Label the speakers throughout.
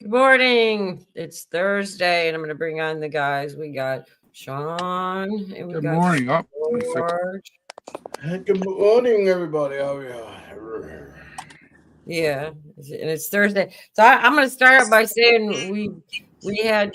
Speaker 1: Good morning. It's Thursday, and I'm going to bring on the guys. We got Sean, and we
Speaker 2: Good
Speaker 1: got
Speaker 2: morning.
Speaker 1: George.
Speaker 3: Good morning, everybody. How are you?
Speaker 1: Yeah, and it's Thursday. So I'm going to start out by saying we had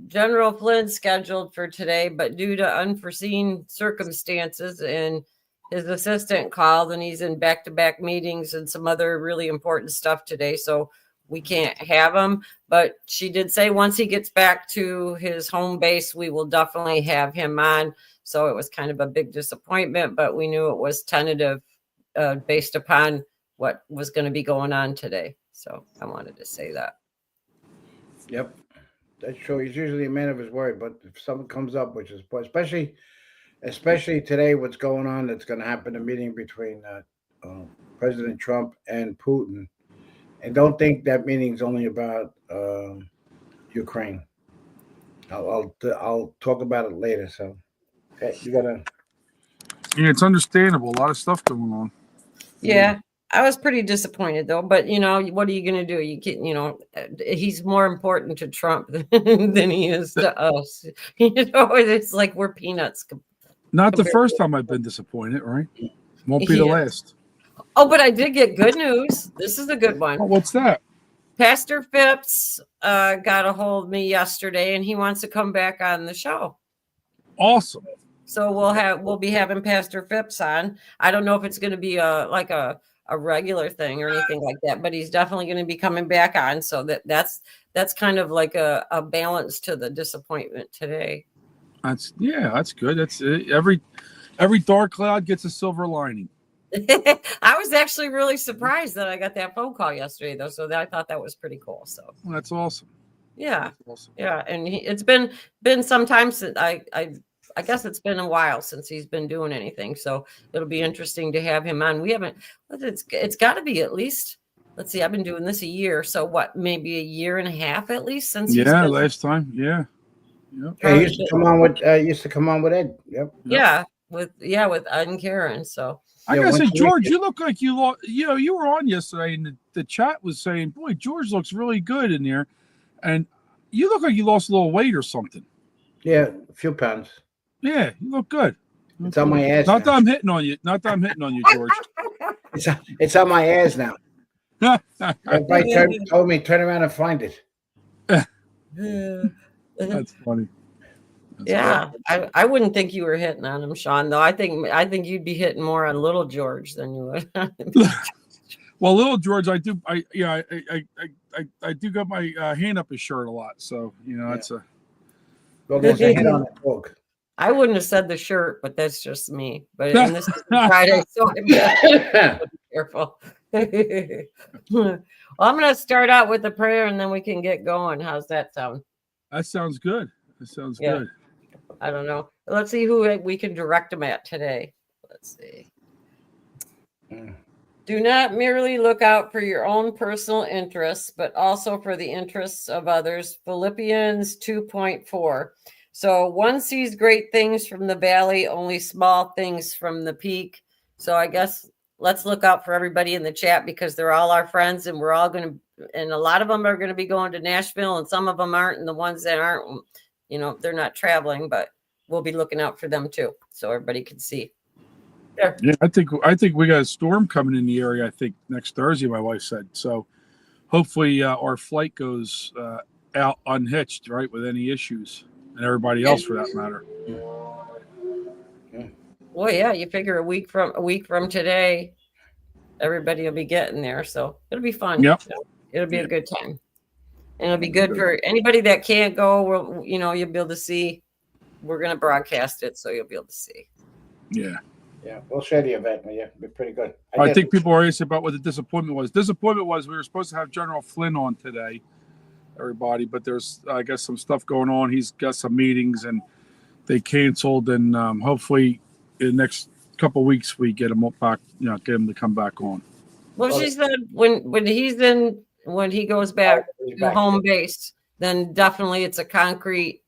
Speaker 1: General Flynn scheduled for today, but due to unforeseen circumstances and his assistant called, and he's in back-to-back meetings and some other really important stuff today, so we can't have him. But she did say once he gets back to his home base, we will definitely have him on. So it was kind of a big disappointment, but we knew it was tentative based upon what was going to be going on today. So I wanted to say that.
Speaker 3: Yep, that's true. He's usually a man of his word, but if something comes up, which is especially today, what's going on that's going to happen, a meeting between President Trump and Putin, and don't think that meeting's only about Ukraine. I'll talk about it later. So, okay, you gotta.
Speaker 2: Yeah, it's understandable. A lot of stuff going on.
Speaker 1: Yeah. I was pretty disappointed though, but what are you going to do? He's more important to Trump than he is to us. It's like we're peanuts.
Speaker 2: Not the first time I've been disappointed, right? Won't be the last.
Speaker 1: Oh, but I did get good news. This is a good one.
Speaker 2: Oh, what's that?
Speaker 1: Pastor Phipps got a hold of me yesterday, and he wants to come back on the show.
Speaker 2: Awesome.
Speaker 1: So we'll be having Pastor Phipps on. I don't know if it's going to be a regular thing or anything like that, but he's definitely going to be coming back on. So that's kind of like a balance to the disappointment today.
Speaker 2: That's good. That's every dark cloud gets a silver lining.
Speaker 1: I was actually really surprised that I got that phone call yesterday, though. So I thought that was pretty cool. So
Speaker 2: that's awesome.
Speaker 1: Yeah, that's awesome. Yeah, and it's been some time since I guess it's been a while since he's been doing anything. So it'll be interesting to have him on. We haven't. It's got to be at least. Let's see. I've been doing this a year. So what? Maybe a year and a half at least since.
Speaker 2: Yeah, last time. Yeah.
Speaker 3: Yep. He used to come on with Ed. Yep.
Speaker 1: Yeah, with Ed and Karen. So.
Speaker 2: I gotta say, George, you look like you were on yesterday, and the chat was saying, "Boy, George looks really good in there," and you look like you lost a little weight or something.
Speaker 3: Yeah, a few pounds.
Speaker 2: Yeah, you look good.
Speaker 3: It's on my ass.
Speaker 2: Not that I'm hitting on you. Not that I'm hitting on you, George.
Speaker 3: It's on my ass now. Everybody told me turn around and find it.
Speaker 2: That's funny.
Speaker 1: I wouldn't think you were hitting on him, Sean. Though I think you'd be hitting more on little George than you would.
Speaker 2: Well, little George, I do got my hand up his shirt a lot, so that's a.
Speaker 3: Well, there's a hit on the book.
Speaker 1: I wouldn't have said the shirt, but that's just me. But this is Friday, so I'm be careful. Well, I'm going to start out with a prayer, and then we can get going. How's that sound?
Speaker 2: That sounds good. Good.
Speaker 1: I don't know. Let's see who we can direct them at today. Let's see. Do not merely look out for your own personal interests, but also for the interests of others. Philippians 2:4. So one sees great things from the valley, only small things from the peak. So I guess let's look out for everybody in the chat because they're all our friends, and we're all going to, and a lot of them are going to be going to Nashville, and some of them aren't, and the ones that aren't, they're not traveling, but we'll be looking out for them too, so everybody can see. There.
Speaker 2: Yeah, I think we got a storm coming in the area. I think next Thursday, my wife said. So hopefully our flight goes out unhitched, right, with any issues, and everybody else for that matter.
Speaker 1: Well, yeah, you figure a week from today, everybody will be getting there, so it'll be fun.
Speaker 2: Yep.
Speaker 1: It'll be a good time, and it'll be good for anybody that can't go. You'll be able to see. We're going to broadcast it, so you'll be able to see.
Speaker 2: Yeah.
Speaker 3: Yeah, we'll share the event. Yeah, it'll be pretty good.
Speaker 2: I think people are asking about what the disappointment was. Disappointment was we were supposed to have General Flynn on today, everybody, but there's, I guess, some stuff going on. He's got some meetings, and they canceled, and hopefully in the next couple of weeks we get him back, get him to come back on.
Speaker 1: Well, she said when he goes back to home base, then definitely it's a concrete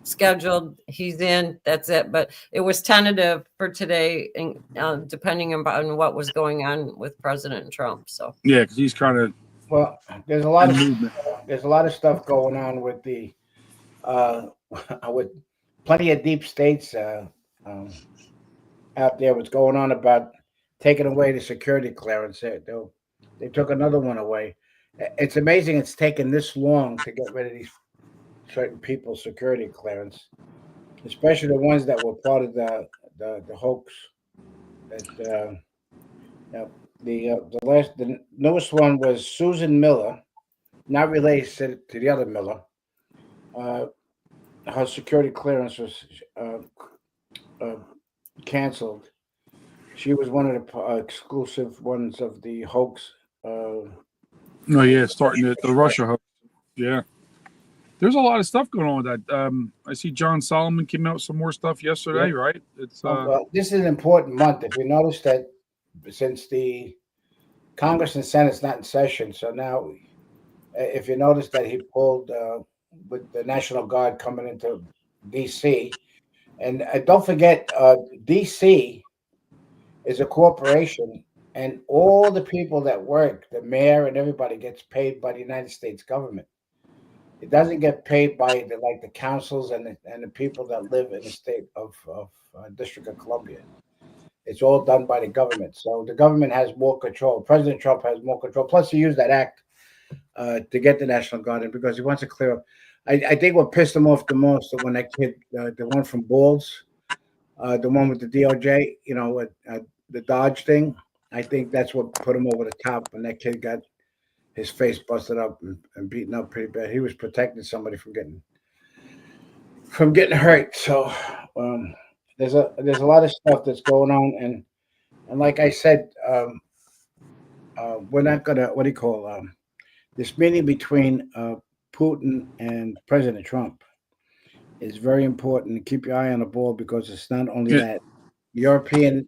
Speaker 1: scheduled. He's in. That's it. But it was tentative for today, and depending on what was going on with President Trump. So
Speaker 2: yeah, because he's kind of
Speaker 3: there's a lot of
Speaker 2: movement.
Speaker 3: there's a lot of stuff going on with the with plenty of deep states out there. What's going on about taking away the security clearance? They took another one away. It's amazing it's taken this long to get rid of these certain people's security clearance, especially the ones that were part of the hoax. That the newest one was Susan Miller, not related to the other Miller. Her security clearance was canceled. She was one of the exclusive ones of the hoax.
Speaker 2: Oh yeah, starting the Russia hoax. Yeah, there's a lot of stuff going on with that. I see John Solomon came out with some more stuff yesterday, right? It's
Speaker 3: well, this is an important month. If you notice that since the Congress and Senate's not in session, so now if you notice that he pulled with the National Guard coming into D.C. And don't forget, D.C. is a corporation, and all the people that work, the mayor and everybody, gets paid by the United States government. It doesn't get paid by the councils and the people that live in the state of District of Columbia. It's all done by the government. So the government has more control. President Trump has more control. Plus, he used that act to get the National Guard in because he wants to clear up. I think what pissed him off the most when that kid, the one from Balls, the one with the DOJ, the Dodge thing. I think that's what put him over the top when that kid got his face busted up and beaten up pretty bad. He was protecting somebody from getting hurt. So there's a lot of stuff that's going on, and like I said, we're not gonna this meeting between Putin and President Trump is very important to keep your eye on the ball because it's not only that the European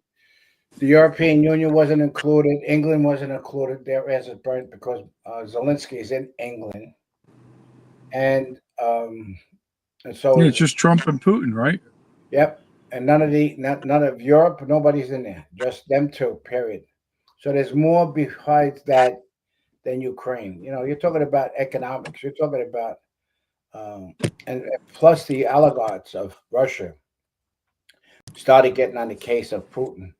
Speaker 3: Union wasn't included, England wasn't included there as a burnt because Zelensky is in England, and so
Speaker 2: it's just Trump and Putin, right?
Speaker 3: Yep, and none of Europe, nobody's in there, just them two. Period. So there's more besides that than Ukraine. You're talking about economics. You're talking about and plus the oligarchs of Russia started getting on the case of Putin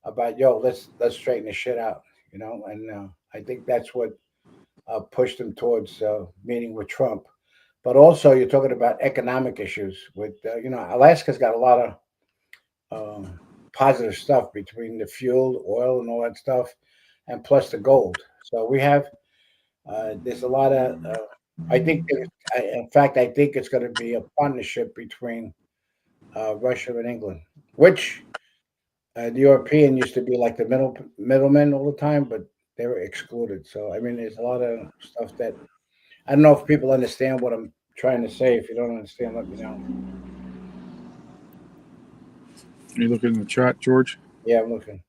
Speaker 3: about let's straighten the shit out, and I think that's what pushed him towards meeting with Trump. But also, you're talking about economic issues with Alaska's got a lot of positive stuff between the fuel, oil, and all that stuff, and plus the gold. So we have there's a lot of I think in fact I think it's going to be a partnership between Russia and England, which the European used to be like the middlemen all the time, but they were excluded. So I mean, there's a lot of stuff that I don't know if people understand what I'm trying to say. If you don't understand, let me know.
Speaker 2: Are you looking in the chat, George?
Speaker 3: Yeah, I'm looking.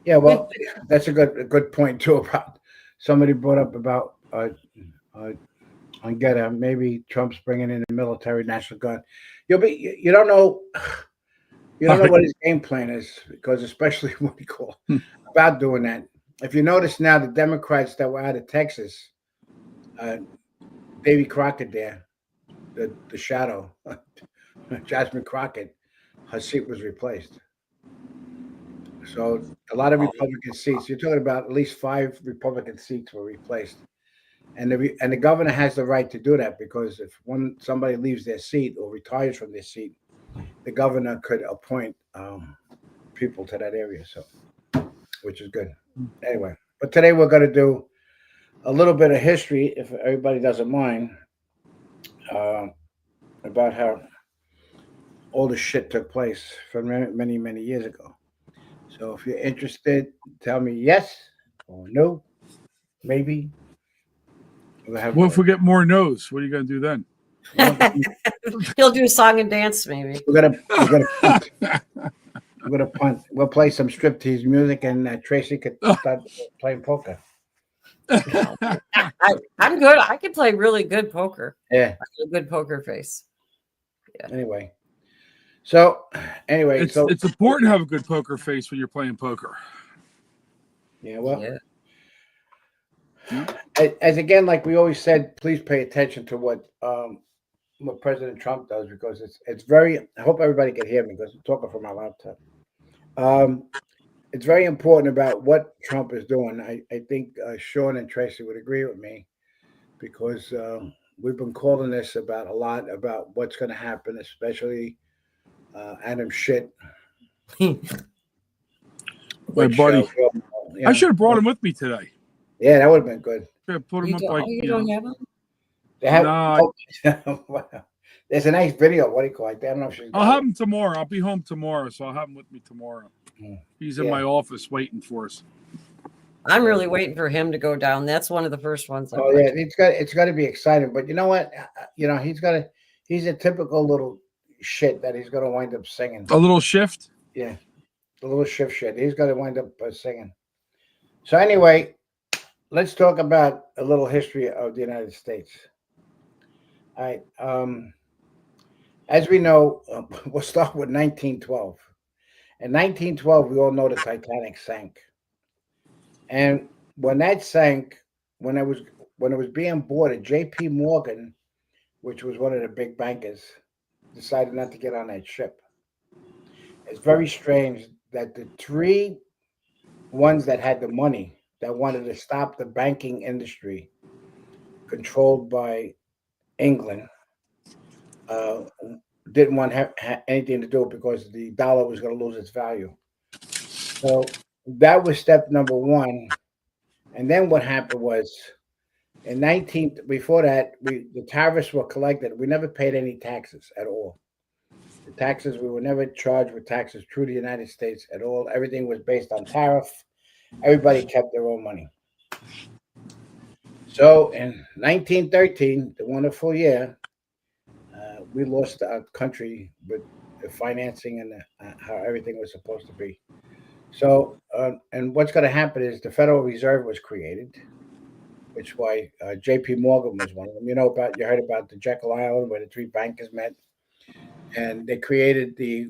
Speaker 3: Yeah, well, that's a good point too. About somebody brought up about maybe Trump's bringing in the military, National Guard. You don't know. You don't know what his game plan is because, especially what we call about doing that. If you notice now, the Democrats that were out of Texas, Davy Crockett there, the shadow, Jasmine Crockett, her seat was replaced. So a lot of Republican seats. You're talking about at least 5 Republican seats were replaced, and the governor has the right to do that because if somebody leaves their seat or retires from their seat, the governor could appoint people to that area. So, which is good. Anyway, but today we're going to do a little bit of history, if everybody doesn't mind, about how all this shit took place from many, many years ago. So if you're interested, tell me yes or no, maybe.
Speaker 2: Well, if we get more no's, what are you going to do then?
Speaker 1: He'll do a song and dance, maybe.
Speaker 3: We're gonna punt. We're gonna punt. We'll play some striptease music, and Tracy could start playing poker.
Speaker 1: I'm good. I can play really good poker.
Speaker 3: Yeah,
Speaker 1: I have a good poker face.
Speaker 3: Yeah. Anyway, it's
Speaker 2: important to have a good poker face when you're playing poker.
Speaker 3: Yeah. Well.
Speaker 1: Yeah.
Speaker 3: As again, like we always said, please pay attention to what President Trump does, because it's very. I hope everybody can hear me because I'm talking from my laptop. It's very important about what Trump is doing. I think Sean and Tracy would agree with me, because we've been calling this about a lot about what's going to happen, especially Adam Schiff.
Speaker 2: My buddy.
Speaker 3: Yeah,
Speaker 2: I should have brought him with me today.
Speaker 3: yeah, that would have been good.
Speaker 2: Should have put him up like
Speaker 1: you don't have them?
Speaker 3: They have,
Speaker 2: No,
Speaker 3: there's a nice video. What do you call it? I don't know if she's.
Speaker 2: I'll have him tomorrow. I'll be home tomorrow, so I'll have him with me tomorrow. He's in
Speaker 3: Yeah.
Speaker 2: my office waiting for us.
Speaker 1: I'm really waiting for him to go down. That's one of the first ones.
Speaker 3: Oh yeah, it's got to be exciting. But you know what? He's a typical little shit that he's gonna wind up singing.
Speaker 2: A little shift.
Speaker 3: Yeah, a little shift shit. He's gonna wind up singing. So anyway, let's talk about a little history of the United States. All right. As we know, we'll start with 1912. In 1912, we all know the Titanic sank. And when that sank, when it was being boarded, J.P. Morgan, which was one of the big bankers, decided not to get on that ship. It's very strange that the three ones that had the money that wanted to stop the banking industry controlled by England didn't want to have anything to do with it, because the dollar was going to lose its value. So that was step number one. And then what happened was, before that, the tariffs were collected. We never paid any taxes at all. The taxes, we were never charged with taxes through the United States at all. Everything was based on tariff. Everybody kept their own money. So in 1913, the wonderful year, we lost our country with the financing and how everything was supposed to be. So, and what's going to happen is the Federal Reserve was created, which is why J.P. Morgan was one of them. You heard about the Jekyll Island where the three bankers met, and they created the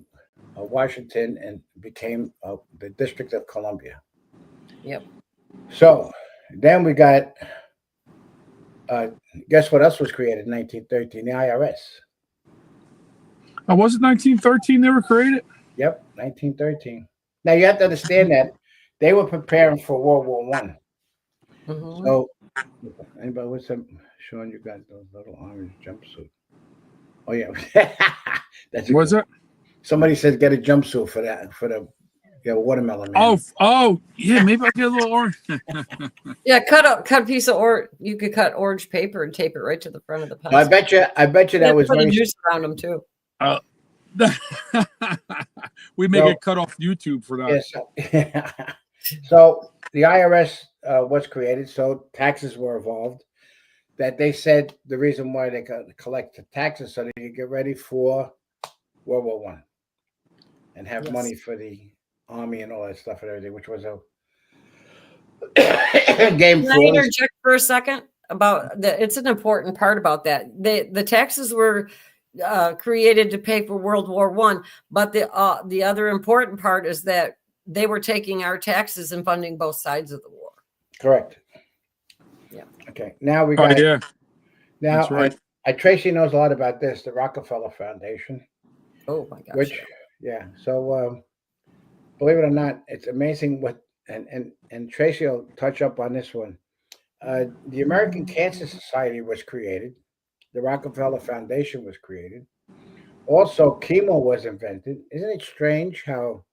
Speaker 3: Washington and became the District of Columbia.
Speaker 1: Yep.
Speaker 3: So then we got, guess what else was created in 1913? The IRS.
Speaker 2: Oh, was it 1913 they were created?
Speaker 3: Yep, 1913. Now you have to understand that they were preparing for World War One.
Speaker 1: Mm-hmm.
Speaker 3: So, anybody, what's up, Sean? You got those little orange jumpsuit. Oh yeah, that's.
Speaker 2: Was it?
Speaker 3: Somebody says get a jumpsuit for the watermelon man.
Speaker 2: Oh, yeah. Maybe I'll get a little orange.
Speaker 1: Yeah, cut a piece of you could cut orange paper and tape it right to the front of the pencil.
Speaker 3: I bet you that was
Speaker 1: put a
Speaker 3: very.
Speaker 1: noose around them too.
Speaker 2: We may get cut off YouTube for that.
Speaker 3: Yes. So the IRS was created. So taxes were evolved. That they said the reason why they collect taxes so they could get ready for World War One and have money for the army and all that stuff and everything, which was a game.
Speaker 1: Can I interject for a second about that? It's an important part about that. The taxes were created to pay for World War One, but the other important part is that they were taking our taxes and funding both sides of the war.
Speaker 3: Correct.
Speaker 1: Yeah.
Speaker 3: Okay. Now we got.
Speaker 2: Yeah.
Speaker 3: Now,
Speaker 2: that's right.
Speaker 3: Tracy knows a lot about this. The Rockefeller Foundation.
Speaker 1: Oh my gosh.
Speaker 3: So believe it or not, it's amazing what and Tracy will touch up on this one. The American Cancer Society was created. The Rockefeller Foundation was created. Also, chemo was invented. Isn't it strange how?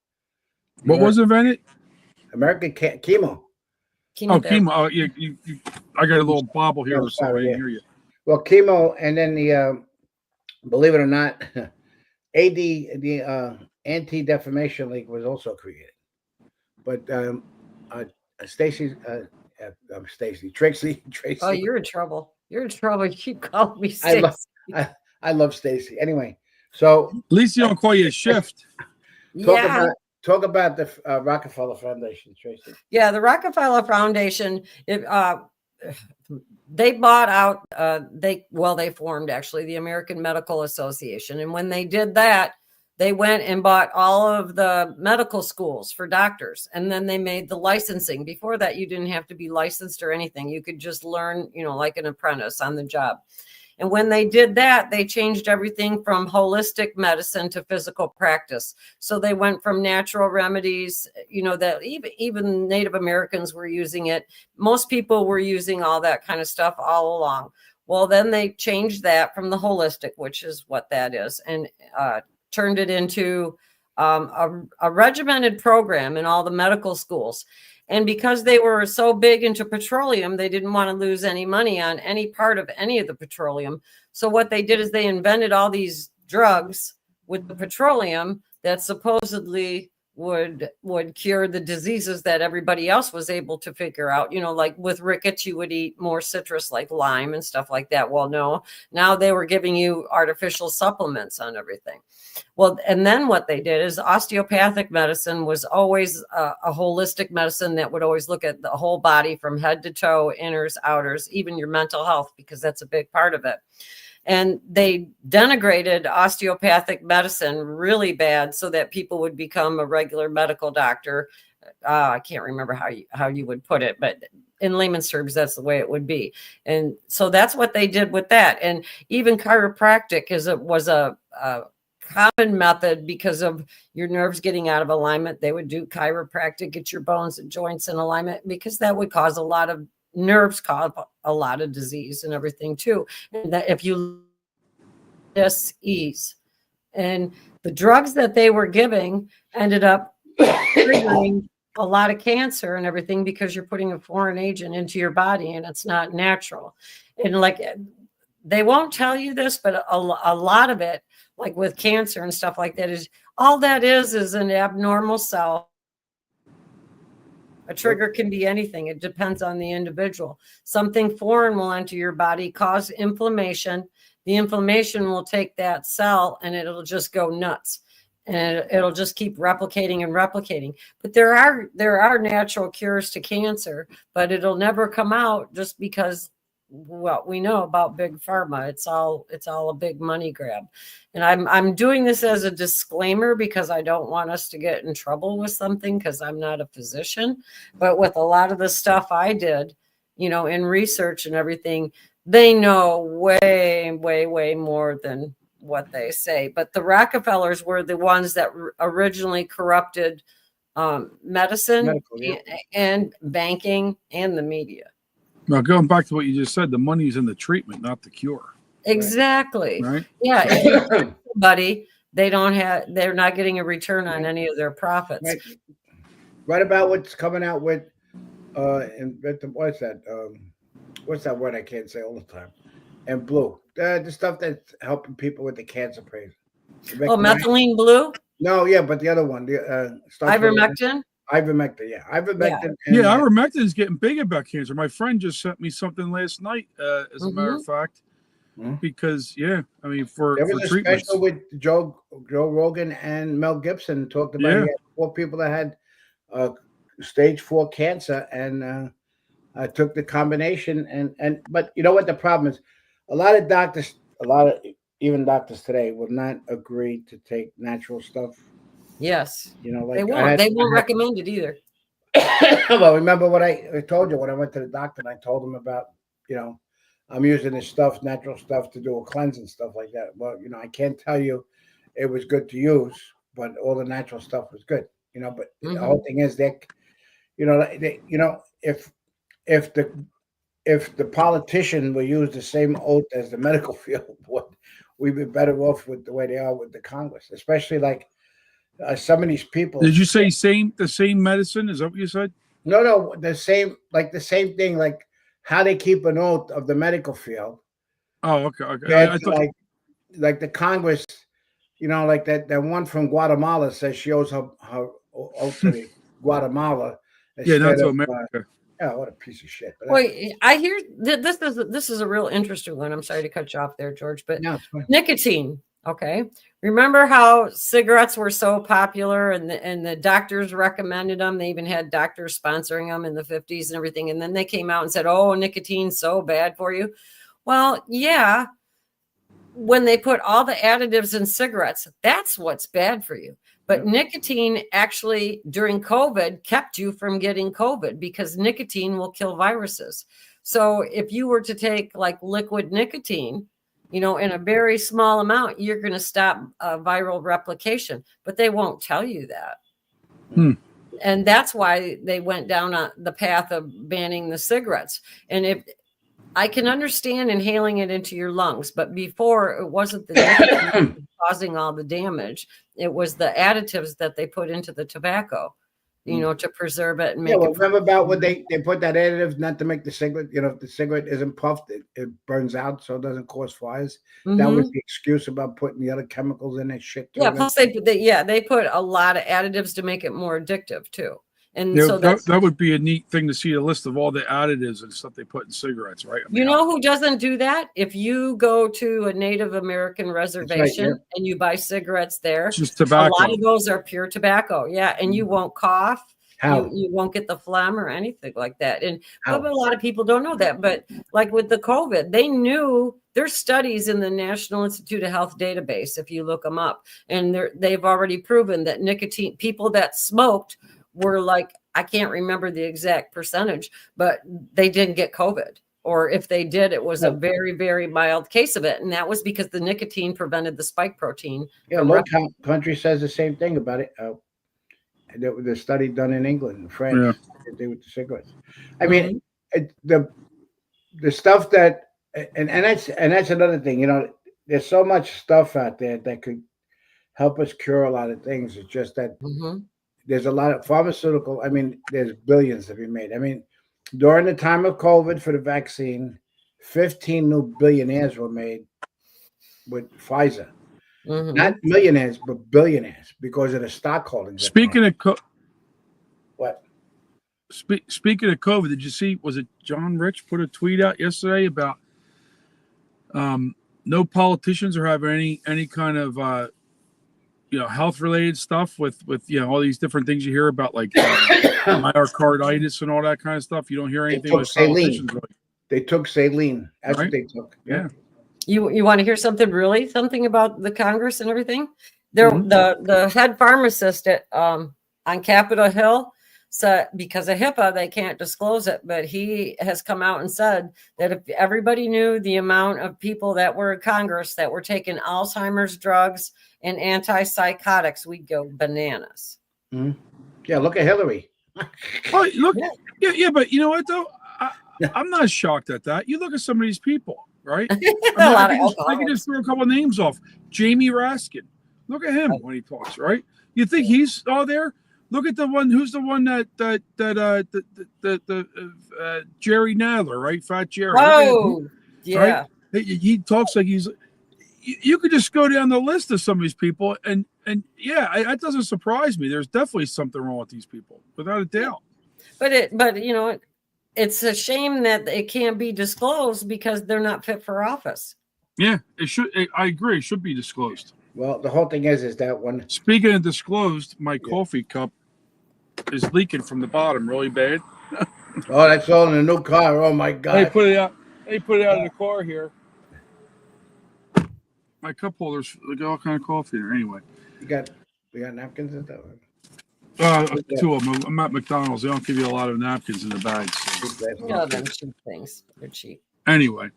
Speaker 2: What was invented?
Speaker 3: American chemo.
Speaker 2: Chemo. Oh, yeah. I got a little bobble here, so I didn't hear you.
Speaker 3: Well, chemo, and then the believe it or not, the Anti-Defamation League was also created. But Tracy.
Speaker 1: Oh, you're in trouble. You're in trouble. You keep calling me Stacy.
Speaker 3: I love Stacy. Anyway, so
Speaker 2: at least you don't call you a shift.
Speaker 3: Talk about the Rockefeller Foundation, Tracy.
Speaker 1: Yeah, the Rockefeller Foundation. They bought out. They formed actually the American Medical Association, and when they did that, they went and bought all of the medical schools for doctors. And then they made the licensing. Before that, you didn't have to be licensed or anything. You could just learn, like an apprentice on the job. And when they did that, they changed everything from holistic medicine to physical practice. So they went from natural remedies, that even Native Americans were using it. Most people were using all that kind of stuff all along. Well, then they changed that from the holistic, which is what that is, and turned it into a regimented program in all the medical schools. And because they were so big into petroleum, they didn't want to lose any money on any part of any of the petroleum. So what they did is they invented all these drugs with the petroleum that supposedly would cure the diseases that everybody else was able to figure out. Like with rickets, you would eat more citrus like lime and stuff like that. Well, no, now they were giving you artificial supplements on everything. Well, and then what they did is osteopathic medicine was always a holistic medicine that would always look at the whole body from head to toe, inners, outers, even your mental health, because that's a big part of it. And they denigrated osteopathic medicine really bad so that people would become a regular medical doctor. I can't remember how you would put it, but in layman's terms, that's the way it would be. And so that's what they did with that. And even chiropractic was a common method because of your nerves getting out of alignment. They would do chiropractic, get your bones and joints in alignment, because that would cause nerves cause a lot of disease and everything too. And that if you ease, and the drugs that they were giving ended up triggering a lot of cancer and everything, because you're putting a foreign agent into your body and it's not natural. And like, they won't tell you this, but a lot of it, like with cancer and stuff like that, is all that is an abnormal cell. A trigger can be anything. It depends on the individual. Something foreign will enter your body, cause inflammation. The inflammation will take that cell and it'll just go nuts. And it'll just keep replicating and replicating. But there are natural cures to cancer, but it'll never come out just because what we know about big pharma. It's all a big money grab. And I'm doing this as a disclaimer because I don't want us to get in trouble with something, because I'm not a physician. But with a lot of the stuff I did, in research and everything, they know way, way, way more than what they say. But the Rockefellers were the ones that originally corrupted medicine, and banking and the media.
Speaker 2: Now, going back to what you just said, the money's in the treatment, not the cure.
Speaker 1: Exactly.
Speaker 2: Right.
Speaker 1: Yeah. If you treat somebody, they're not getting a return on any of their profits.
Speaker 3: Right about what's coming out with, what's that? What's that word I can't say all the time? And blue. The stuff that's helping people with the cancer praise.
Speaker 1: Methylene blue?
Speaker 3: No, yeah, but the other one.
Speaker 1: Ivermectin?
Speaker 3: Ivermectin, yeah. Ivermectin.
Speaker 2: Yeah, ivermectin is getting big about cancer. My friend just sent me something last night, as a matter of fact, because, for
Speaker 3: there was a
Speaker 2: treatments.
Speaker 3: special with Joe Rogan and Mel Gibson talked about he had 4 people that had stage 4 cancer, and took the combination. But you know what the problem is? A lot of doctors, even doctors today, will not agree to take natural stuff.
Speaker 1: Yes.
Speaker 3: Like
Speaker 1: they won't recommend it either.
Speaker 3: Well, remember what I told you when I went to the doctor and I told him about, I'm using this stuff, natural stuff, to do a cleanse and stuff like that. Well, I can't tell you it was good to use, but all the natural stuff was good, but the whole thing is that, if the politician will use the same oath as the medical field, we'd be better off with the way they are with the Congress, especially like some of these people.
Speaker 2: Did you say the same medicine? Is that what you said?
Speaker 3: No, the same thing, like how they keep an oath of the medical field.
Speaker 2: Oh, okay. I thought
Speaker 3: like the Congress, like that one from Guatemala says she owes her oath to Guatemala.
Speaker 2: Yeah, not to America.
Speaker 3: Yeah, what a piece of shit.
Speaker 1: Wait, I hear this is a real interesting one. I'm sorry to cut you off there, George, but nicotine. Okay. Remember how cigarettes were so popular and the doctors recommended them? They even had doctors sponsoring them in the 50s and everything. And then they came out and said, oh, nicotine's so bad for you. Well, yeah, when they put all the additives in cigarettes, that's what's bad for you. But nicotine actually during COVID kept you from getting COVID because nicotine will kill viruses. So if you were to take like liquid nicotine, in a very small amount, you're going to stop viral replication, but they won't tell you that. And that's why they went down the path of banning the cigarettes. And if I can understand inhaling it into your lungs, but before it wasn't the nicotine causing all the damage. It was the additives that they put into the tobacco, to preserve it and make it.
Speaker 3: Remember about what they put that additive not to make the cigarette, if the cigarette isn't puffed, it burns out so it doesn't cause fires. That was the excuse about putting the other chemicals in that shit too.
Speaker 1: Yeah, plus they put a lot of additives to make it more addictive too. And so
Speaker 2: that would be a neat thing to see a list of all the additives and stuff they put in cigarettes, right?
Speaker 1: I mean, who doesn't do that? If you go to a Native American reservation and you buy cigarettes there,
Speaker 2: just tobacco.
Speaker 1: A lot of those are pure tobacco. Yeah. And you won't cough. You won't get the phlegm or anything like that. And a lot of people don't know that. But like with the COVID, they knew there's studies in the National Institute of Health database, if you look them up, and they've already proven that nicotine, people that smoked were like, I can't remember the exact percentage, but they didn't get COVID. Or if they did, it was a very, very mild case of it. And that was because the nicotine prevented the spike protein.
Speaker 3: Yeah, low country says the same thing about it. The study done in England and France, they with the cigarettes. I mean, the stuff that, and that's another thing. There's so much stuff out there that could help us cure a lot of things. It's just that there's a lot of pharmaceutical. I mean, there's billions to be made. I mean, during the time of COVID for the vaccine, 15 new billionaires were made with Pfizer. Not millionaires, but billionaires because of the stock holdings.
Speaker 2: Speaking of
Speaker 3: what?
Speaker 2: Speaking of COVID, did you see? Was it John Rich put a tweet out yesterday about no politicians are having any kind of health related stuff with all these different things you hear about, like myocarditis and all that kind of stuff. You don't hear anything with politicians.
Speaker 3: They took saline. That's what they took.
Speaker 2: Yeah.
Speaker 1: You want to hear something about the Congress and everything? The head pharmacist on Capitol Hill said because of HIPAA they can't disclose it, but he has come out and said that if everybody knew the amount of people that were in Congress that were taking Alzheimer's drugs and antipsychotics, we'd go bananas.
Speaker 3: Yeah, look at Hillary.
Speaker 2: Look, yeah, but you know what though? I'm not shocked at that. You look at some of these people. Right? I can just throw a couple of names off. Jamie Raskin. Look at him when he talks, right? You think he's all there? Look at the one. Who's the one that Jerry Nadler, right? Fat Jerry.
Speaker 1: Oh, yeah.
Speaker 2: Right? He talks like he's. You could just go down the list of some of these people, and that doesn't surprise me. There's definitely something wrong with these people, without a doubt.
Speaker 1: But it's a shame that it can't be disclosed because they're not fit for office.
Speaker 2: Yeah, it should. I agree. It should be disclosed.
Speaker 3: Well, the whole thing is that one.
Speaker 2: Speaking of disclosed, my coffee cup is leaking from the bottom really bad.
Speaker 3: Oh, that's all in a new car. Oh my God!
Speaker 2: They put it out. They put it out in the car here. My cup holders, they got all kind of coffee there. Anyway,
Speaker 3: we got napkins and stuff.
Speaker 2: 2 of them. I'm at McDonald's. They don't give you a lot of napkins in the bags. So.
Speaker 1: Them cheap things. They're cheap.
Speaker 2: Anyway,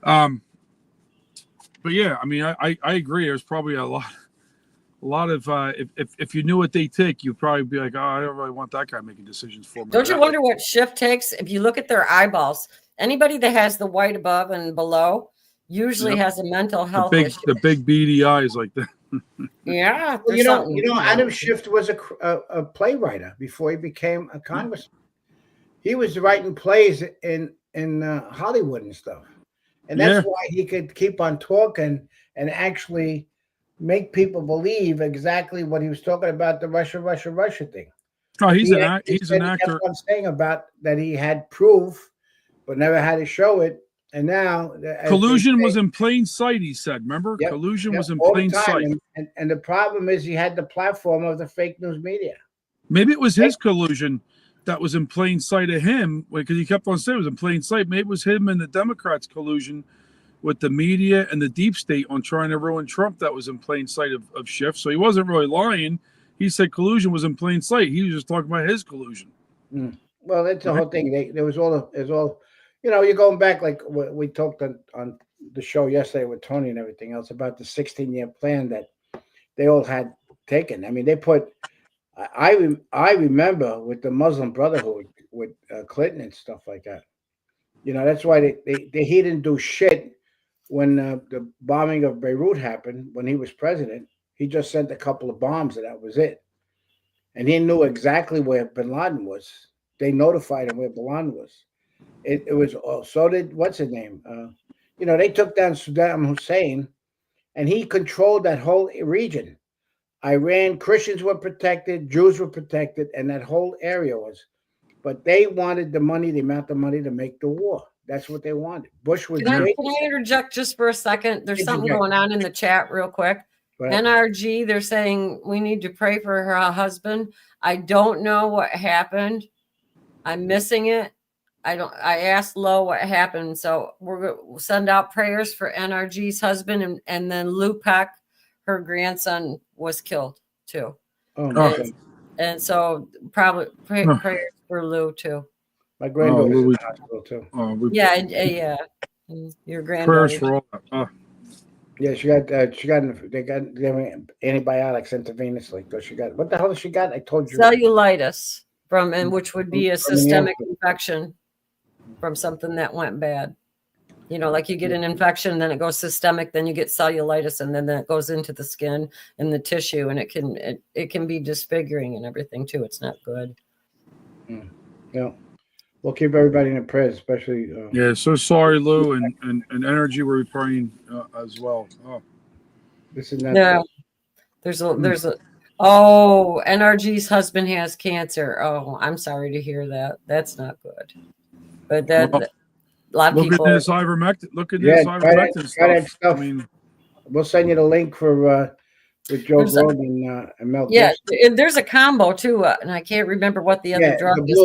Speaker 2: but yeah, I mean, I agree. There's probably a lot of if you knew what they take, you'd probably be like, oh, I don't really want that guy making decisions for me.
Speaker 1: Don't you wonder what Schiff takes? If you look at their eyeballs, anybody that has the white above and below usually has a mental health issue.
Speaker 2: The big beady eyes like that.
Speaker 1: Yeah.
Speaker 3: Well, Adam Schiff was a playwright before he became a congressman. He was writing plays in Hollywood and stuff. And that's why he could keep on talking and actually make people believe exactly what he was talking about, the Russia thing.
Speaker 2: Oh, he's an actor.
Speaker 3: He kept on saying about that he had proof, but never had to show it. And now
Speaker 2: collusion was in plain sight, he said. Remember? Collusion was in plain sight.
Speaker 3: And the problem is he had the platform of the fake news media.
Speaker 2: Maybe it was his collusion that was in plain sight of him, because he kept on saying it was in plain sight. Maybe it was him and the Democrats' collusion with the media and the deep state on trying to ruin Trump that was in plain sight of Schiff. So he wasn't really lying. He said collusion was in plain sight. He was just talking about his collusion.
Speaker 3: Well, that's the whole thing. There was all, you're going back like we talked on the show yesterday with Tony and everything else about the 16-year plan that they all had taken. I mean, they put. I remember with the Muslim Brotherhood with Clinton and stuff like that. That's why he didn't do shit when the bombing of Beirut happened when he was president. He just sent a couple of bombs and that was it. And he knew exactly where Bin Laden was. They notified him where Bin Laden was. It was so did what's his name? They took down Saddam Hussein, and he controlled that whole region. Iran, Christians were protected, Jews were protected, and that whole area was. But they wanted the money, the amount of money to make the war. That's what they wanted. Bush was.
Speaker 1: Can I interject just for a second? There's something going on in the chat real quick. NRG, they're saying we need to pray for her husband. I don't know what happened. I'm missing it. I asked Lo what happened. So we'll send out prayers for NRG's husband, and then Lou Peck, her grandson, was killed too. And so probably prayers for Lou too.
Speaker 3: My granddaughter's in the hospital too.
Speaker 1: Yeah. Your granddaughter.
Speaker 2: Prayers for all.
Speaker 3: Yeah, they got antibiotics intravenously because she got, what the hell did she got? I told you.
Speaker 1: Cellulitis which would be a systemic infection from something that went bad. Like you get an infection, then it goes systemic, then you get cellulitis, and then it goes into the skin and the tissue, and it can be disfiguring and everything too. It's not good.
Speaker 3: Yeah. We'll keep everybody in prayers, especially.
Speaker 2: So sorry, Lou, and Energy. We're praying as well.
Speaker 3: This is not.
Speaker 1: Yeah, there's a. Oh, NRG's husband has cancer. Oh, I'm sorry to hear that. That's not good. But that a lot of people.
Speaker 2: Look at this ivermectin. Look at this ivermectin stuff. I mean,
Speaker 3: we'll send you the link for with Joe Rogan and Mel.
Speaker 1: Yeah, and there's a combo too, and I can't remember what the other drug is.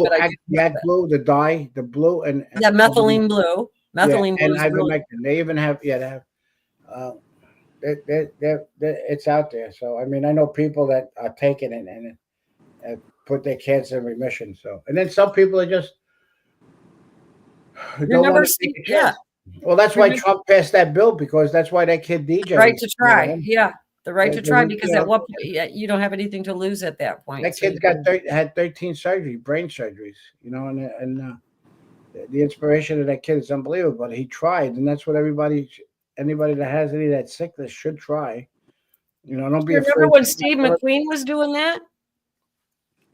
Speaker 1: But
Speaker 3: blue, the dye, the blue, and
Speaker 1: methylene blue, methylene blue,
Speaker 3: and ivermectin. They even have it's out there. So I mean, I know people that are taking it and put their cancer in remission. So, and then some people are just don't want to take a chance. Well, that's why Trump passed that bill, because that's why that kid DJ
Speaker 1: right to try. The right to try, because at what point you don't have anything to lose at that point.
Speaker 3: That kid's had 13 surgeries, brain surgeries, and the inspiration of that kid is unbelievable. But he tried, and that's what anybody that has any of that sickness should try. Don't be afraid.
Speaker 1: Remember when Steve McQueen was doing that?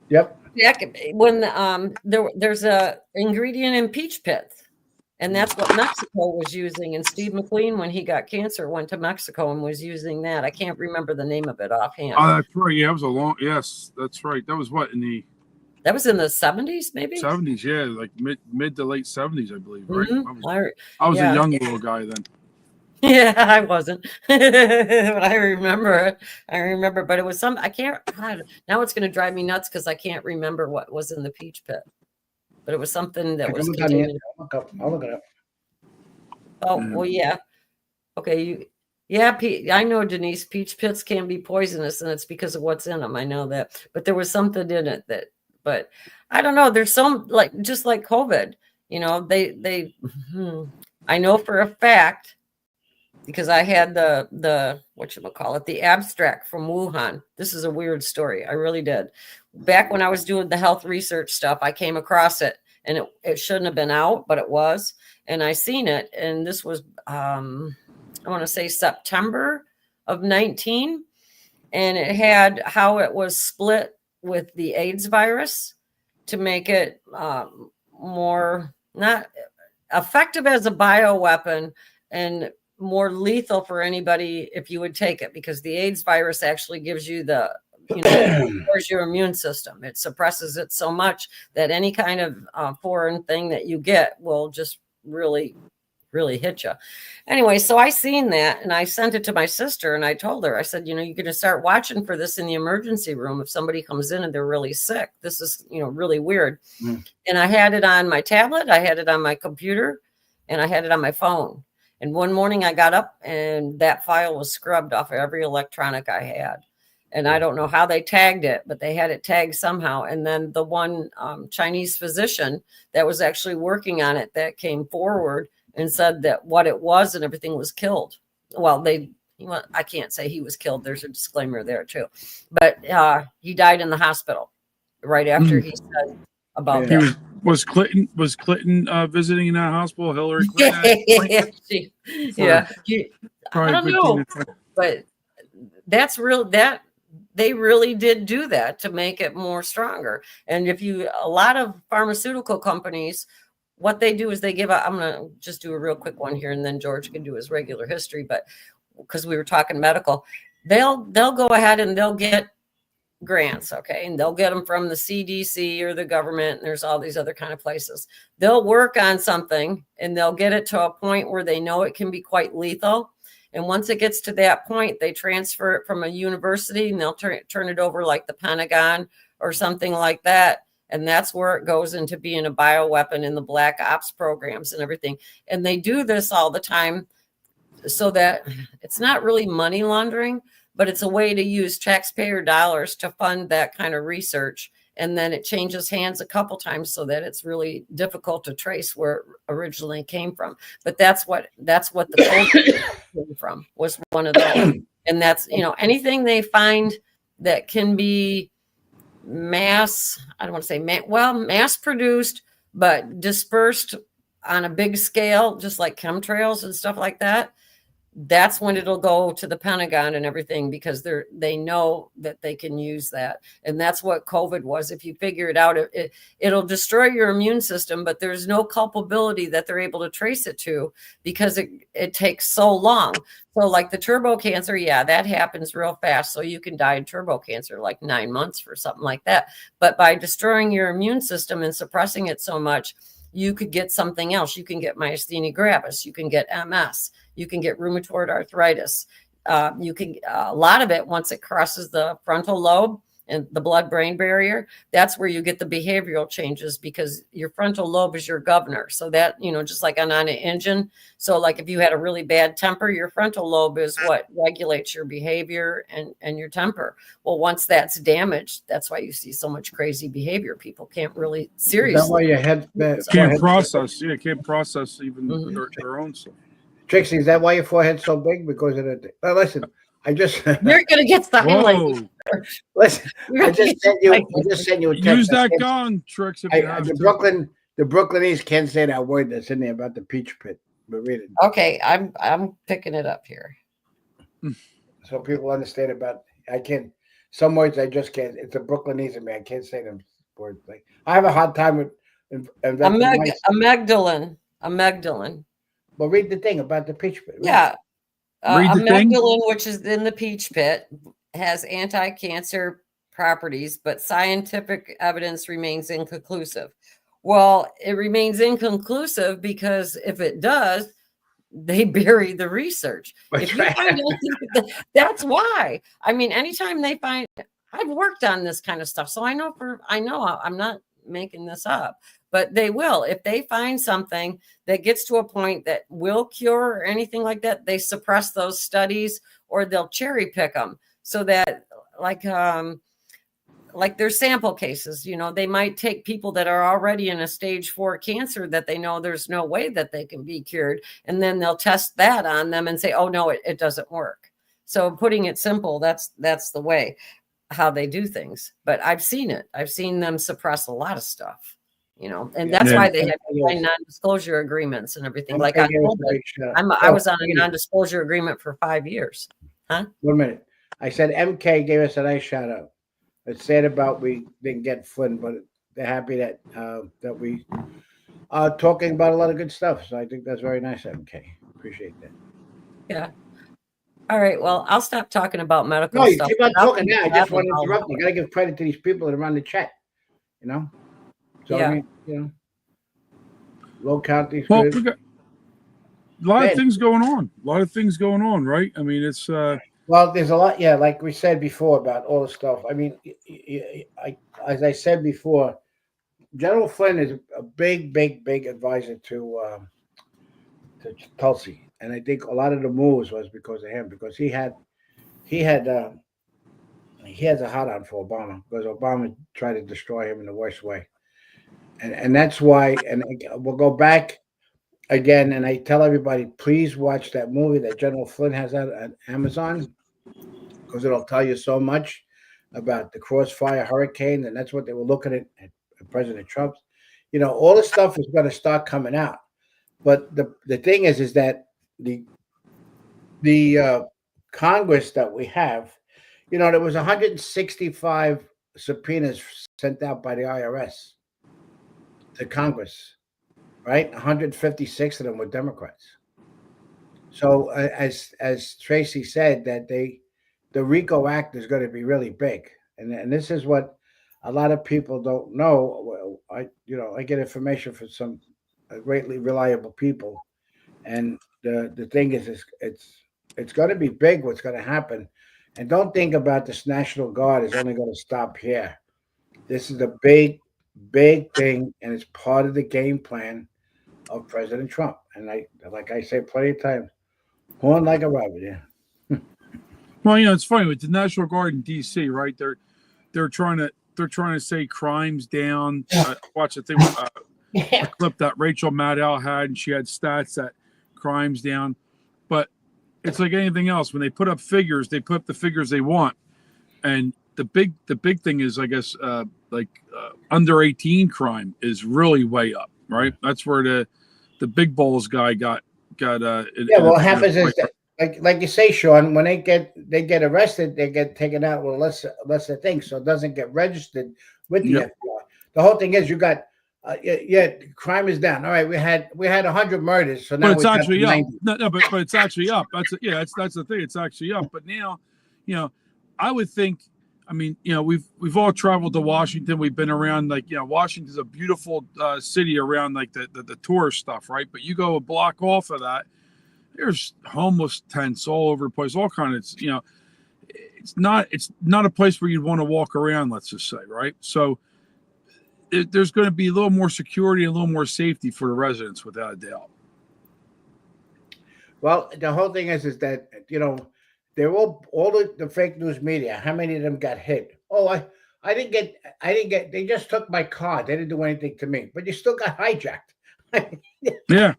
Speaker 3: Yep.
Speaker 1: Yeah, when there's a ingredient in peach pits. And that's what Mexico was using. And Steve McQueen, when he got cancer, went to Mexico and was using that. I can't remember the name of it offhand.
Speaker 2: Oh, that's right. Yeah, it was yes, that's right. That was what,
Speaker 1: that was in the 70s, maybe?
Speaker 2: 70s, yeah, like mid to late 70s, I believe, right?
Speaker 1: Mm-hmm.
Speaker 2: I was a young little guy then.
Speaker 1: Yeah, I wasn't. But I remember it. But it was now it's going to drive me nuts because I can't remember what was in the peach pit. But it was something that was contained.
Speaker 3: I'll look it up.
Speaker 1: Oh, well, yeah. Okay. I know, Denise, peach pits can be poisonous, and it's because of what's in them. I know that. But there was something in it but I don't know. There's some, just like COVID, I know for a fact, because I had the the abstract from Wuhan. This is a weird story. I really did. Back when I was doing the health research stuff, I came across it, and it shouldn't have been out, but it was. And I seen it, and this was, I want to say September of 19, and it had how it was split with the AIDS virus to make it more not effective as a bioweapon and more lethal for anybody if you would take it, because the AIDS virus actually gives you your immune system. It suppresses it so much that any kind of foreign thing that you get will just really, really hit you. Anyway, so I seen that, and I sent it to my sister, and I told her, I said, you're going to start watching for this in the emergency room. If somebody comes in and they're really sick, this is, really weird. And I had it on my tablet, I had it on my computer, and I had it on my phone. And one morning I got up and that file was scrubbed off of every electronic I had. And I don't know how they tagged it, but they had it tagged somehow. And then the one Chinese physician that was actually working on it that came forward and said that what it was and everything was killed. Well, I can't say he was killed. There's a disclaimer there too. But he died in the hospital right after he said about that.
Speaker 2: Was Clinton visiting in that hospital? Hillary Clinton?
Speaker 1: Yeah. I don't know. But that's real. That they really did do that to make it more stronger. And a lot of pharmaceutical companies, what they do is they give out, I'm going to just do a real quick one here and then George can do his regular history, but because we were talking medical, they'll go ahead and they'll get grants. Okay. And they'll get them from the CDC or the government. And there's all these other kind of places. They'll work on something and they'll get it to a point where they know it can be quite lethal. And once it gets to that point, they transfer it from a university and they'll turn it over like the Pentagon or something like that. And that's where it goes into being a bioweapon in the black ops programs and everything. And they do this all the time so that it's not really money laundering, but it's a way to use taxpayer dollars to fund that kind of research. And then it changes hands a couple times so that it's really difficult to trace where it originally came from. But that's what the code came from, was one of those. And that's, anything they find that can be mass produced, but dispersed on a big scale, just like chemtrails and stuff like that. That's when it'll go to the Pentagon and everything, because they know that they can use that. And that's what COVID was. If you figure it out, it'll destroy your immune system, but there's no culpability that they're able to trace it to, because it takes so long. So like the turbo cancer, that happens real fast. So you can die in turbo cancer like 9 months for something like that. But by destroying your immune system and suppressing it so much, you could get something else. You can get myasthenia gravis. You can get MS. You can get rheumatoid arthritis. You can a lot of it, once it crosses the frontal lobe and the blood-brain barrier, that's where you get the behavioral changes, because your frontal lobe is your governor. So that, just like on an engine. So like if you had a really bad temper, your frontal lobe is what regulates your behavior and your temper. Well, once that's damaged, that's why you see so much crazy behavior. People can't really seriously.
Speaker 3: That's why your head
Speaker 2: can't process. Yeah, can't process even their own stuff.
Speaker 3: Trixie, is that why your forehead's so big? Because of the. Well, listen, I just.
Speaker 1: You're gonna get the highlight.
Speaker 3: Listen, I just sent you a text.
Speaker 2: Use that gun, Trix. If you have
Speaker 3: the Brooklynese can't say that word that's in there about the peach pit. But read it.
Speaker 1: Okay, I'm picking it up here.
Speaker 3: So people understand about. I can't. Some words I just can't. It's a Brooklynese in me. I can't say them words. Like I have a hard time with.
Speaker 1: Amygdalin.
Speaker 3: Well, read the thing about the peach pit.
Speaker 1: Yeah. Amygdalin, which is in the peach pit, has anti-cancer properties, but scientific evidence remains inconclusive. Well, it remains inconclusive because if it does, they bury the research. If you find that's why. I mean, anytime they find, I've worked on this kind of stuff, so I know I'm not making this up. But they will. If they find something that gets to a point that will cure or anything like that, they suppress those studies, or they'll cherry pick them so that like their sample cases, they might take people that are already in a stage 4 cancer that they know there's no way that they can be cured. And then they'll test that on them and say, oh, no, it doesn't work. So putting it simple, that's the way how they do things. But I've seen it. I've seen them suppress a lot of stuff. And that's why they have non-disclosure agreements and everything. Like I was on a non-disclosure agreement for 5 years. Huh?
Speaker 3: 1 minute. I said MK gave us a nice shout out. It's sad about we didn't get Flynn, but they're happy that we are talking about a lot of good stuff. So I think that's very nice, MK. Appreciate that.
Speaker 1: Yeah. All right. Well, I'll stop talking about medical
Speaker 3: stuff.
Speaker 1: No,
Speaker 3: you keep on talking now. I just want to interrupt you. I got to give credit to these people that are on the chat. So,
Speaker 1: yeah.
Speaker 3: I mean, low count these.
Speaker 2: Well, we got a lot of things going on. Right? I mean, it's.
Speaker 3: Well, there's a lot. Yeah, like we said before about all the stuff. I mean, as I said before, General Flynn is a big advisor to Tulsi. and I think a lot of the moves was because of him, because he has a hot on for Obama, because Obama tried to destroy him in the worst way, and that's why. And we'll go back again, and I tell everybody, please watch that movie that General Flynn has out on Amazon, because it'll tell you so much about the Crossfire Hurricane, and that's what they were looking at President Trump's. All this stuff is going to start coming out. But the thing is that the Congress that we have, there was 165 subpoenas sent out by the IRS to Congress, right? 156 of them were Democrats. So as Tracy said, that the RICO Act is going to be really big, and this is what a lot of people don't know. I get information from some greatly reliable people, and the thing is it's going to be big. What's going to happen, and don't think about this National Guard is only going to stop here. This is a big thing, and it's part of the game plan of President Trump. And like I say plenty of times, horn like a rabbit. Yeah.
Speaker 2: Well, it's funny with the National Guard in D.C., right? They're trying to say crimes down. Watch the thing. A clip that Rachel Maddow had, and she had stats that crimes down. But it's like anything else. When they put up figures, they put up the figures they want. And the big thing is, I guess, under 18 crime is really way up, right? That's where the big balls guy got.
Speaker 3: What happens is that, like you say, Sean, when they get arrested, they get taken out with lesser things, so it doesn't get registered with the FBI. The whole thing is you got. Crime is down. All right, we had 100 murders, so now
Speaker 2: but it's actually up.
Speaker 3: 90.
Speaker 2: No, but it's actually up. That's the thing. It's actually up. But now, I would think. I mean, we've all traveled to Washington. We've been around, Washington's a beautiful city around the tourist stuff, right? But you go a block off of that, there's homeless tents all over the place, all kinds. It's not a place where you'd want to walk around. Let's just say, right? So. There's going to be a little more security, a little more safety for the residents, without a doubt.
Speaker 3: Well, the whole thing is that they're all the fake news media. How many of them got hit? Oh, I didn't get. They just took my car. They didn't do anything to me, but you still got hijacked.
Speaker 2: Yeah,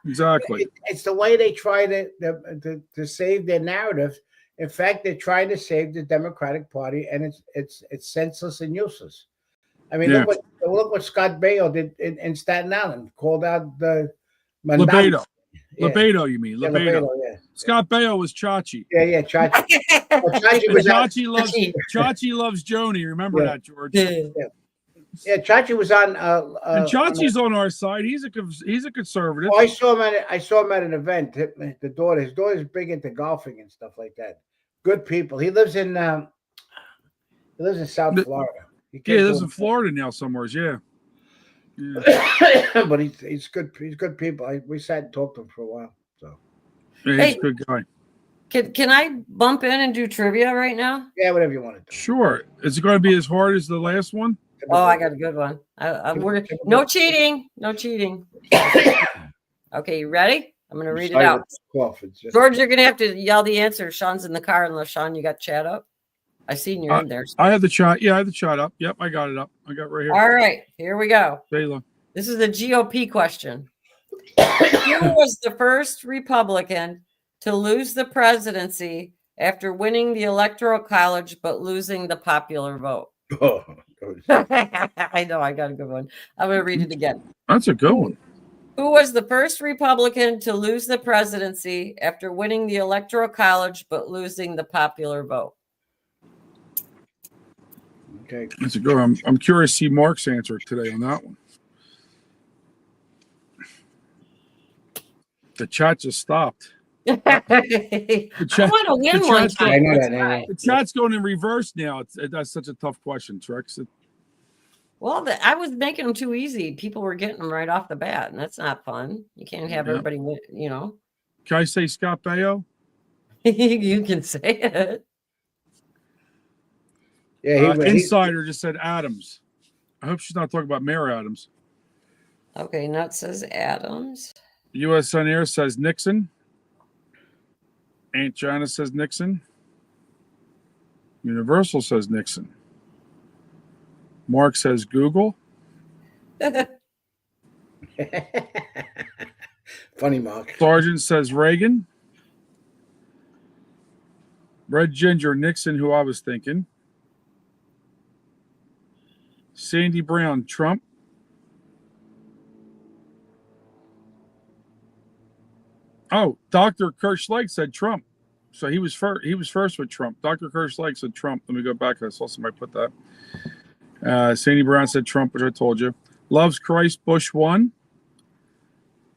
Speaker 2: exactly.
Speaker 3: It's the way they try to save their narrative. In fact, they're trying to save the Democratic Party, and it's senseless and useless. I mean, look what Scott Baio did in Staten Island. Called out the
Speaker 2: Lebedo. Yeah. Lebedo, you mean? Lebedo.
Speaker 3: Yeah.
Speaker 2: Scott Baio was Chachi.
Speaker 3: Yeah, Chachi.
Speaker 2: Chachi loves Joni. Remember that, George?
Speaker 3: Yeah, Chachi was on.
Speaker 2: And Chachi's on our side. He's a conservative.
Speaker 3: Oh, I saw him at an event. His daughter's big into golfing and stuff like that. Good people. He lives in South Florida.
Speaker 2: He lives in Florida now somewhere. Yeah.
Speaker 3: But he's good. He's good people. We sat and talked to him for a while. So
Speaker 2: he's a good guy.
Speaker 1: Can I bump in and do trivia right now?
Speaker 3: Yeah, whatever you want to do.
Speaker 2: Sure. Is it going to be as hard as the last one?
Speaker 1: Oh, I got a good one. No cheating. No cheating. Okay, you ready? I'm going to read it out. George, you're going to have to yell the answer. Sean's in the car, unless Sean, you got chat up. I seen you're in there.
Speaker 2: I have the chat. Yeah, I have the chat up. Yep, I got it up. I got it right here.
Speaker 1: All right, here we go.
Speaker 2: Taylor.
Speaker 1: This is a GOP question. Who was the first Republican to lose the presidency after winning the Electoral College but losing the popular vote? I know, I got a good one. I'm going to read it again.
Speaker 2: That's a good one.
Speaker 1: Who was the first Republican to lose the presidency after winning the Electoral College but losing the popular vote?
Speaker 3: Okay.
Speaker 2: That's a good one. I'm curious to see Mark's answer today on that one. The chat just stopped.
Speaker 1: I want to win one time.
Speaker 3: I know that.
Speaker 2: The chat's going in reverse now. That's such a tough question, Trex.
Speaker 1: Well, I was making them too easy. People were getting them right off the bat, and that's not fun. You can't have everybody,
Speaker 2: Can I say Scott Baio?
Speaker 1: You can say it.
Speaker 3: Yeah,
Speaker 2: Insider just said Adams. I hope she's not talking about Mayor Adams.
Speaker 1: Okay, Nut says Adams.
Speaker 2: U.S. on Air says Nixon. Aunt Jana says Nixon. Universal says Nixon. Mark says Google.
Speaker 3: Funny, Mark.
Speaker 2: Sergeant says Reagan. Red Ginger Nixon, who I was thinking. Sandy Brown Trump. Oh, Dr. Kirschlag said Trump. So he was first. He was first with Trump. Dr. Kirschlag said Trump. Let me go back. I saw somebody put that. Sandy Brown said Trump, which I told you. Loves Christ Bush 1.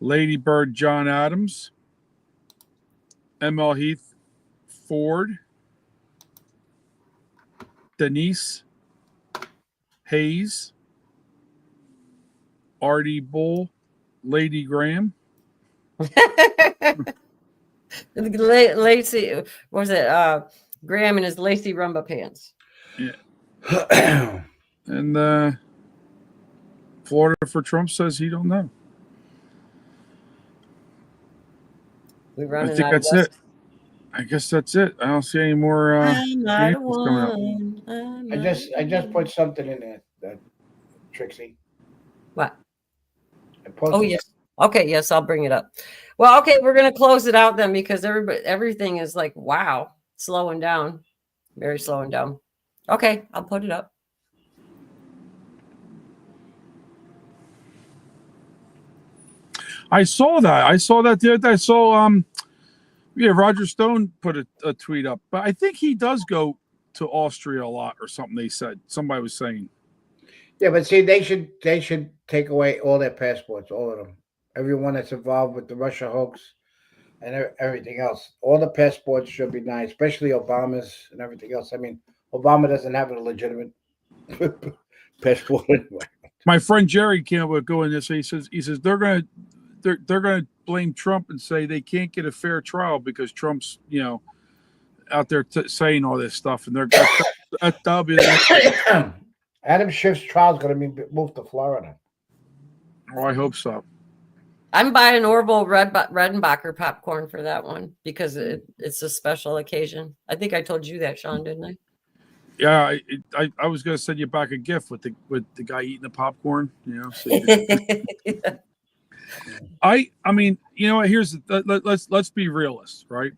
Speaker 2: Lady Bird John Adams. ML Heath Ford. Denise Hayes. Artie Bull. Lady Graham.
Speaker 1: Lacey, what was it? Graham in his lacy rumba pants.
Speaker 2: Yeah. And Florida for Trump says he don't know. I think that's it. I guess that's it. I don't see any more coming up.
Speaker 3: I just put something in there, Trixie.
Speaker 1: What?
Speaker 3: Oh
Speaker 1: yes. Okay, yes, I'll bring it up. Well, okay, we're gonna close it out then because everything is like wow, slowing down, very slowing down. Okay, I'll put it up.
Speaker 2: I saw that the other day. I saw Roger Stone put a tweet up, but I think he does go to Austria a lot or something. They said somebody was saying.
Speaker 3: Yeah, but see, they should take away all their passports, all of them. Everyone that's involved with the Russia hoax and everything else. All the passports should be nice, especially Obama's and everything else. I mean, Obama doesn't have a legitimate passport anyway.
Speaker 2: My friend Jerry can't go in this. He says they're gonna blame Trump and say they can't get a fair trial because Trump's out there saying all this stuff, and that'll be the
Speaker 3: Adam Schiff's trial is going to be moved to Florida.
Speaker 2: Oh, I hope so.
Speaker 1: I'm buying Orville Redenbacher popcorn for that one because it's a special occasion. I think I told you that, Sean, didn't I?
Speaker 2: Yeah, I was going to send you back a gift with the guy eating the popcorn. So I mean, here's let's be realists, right?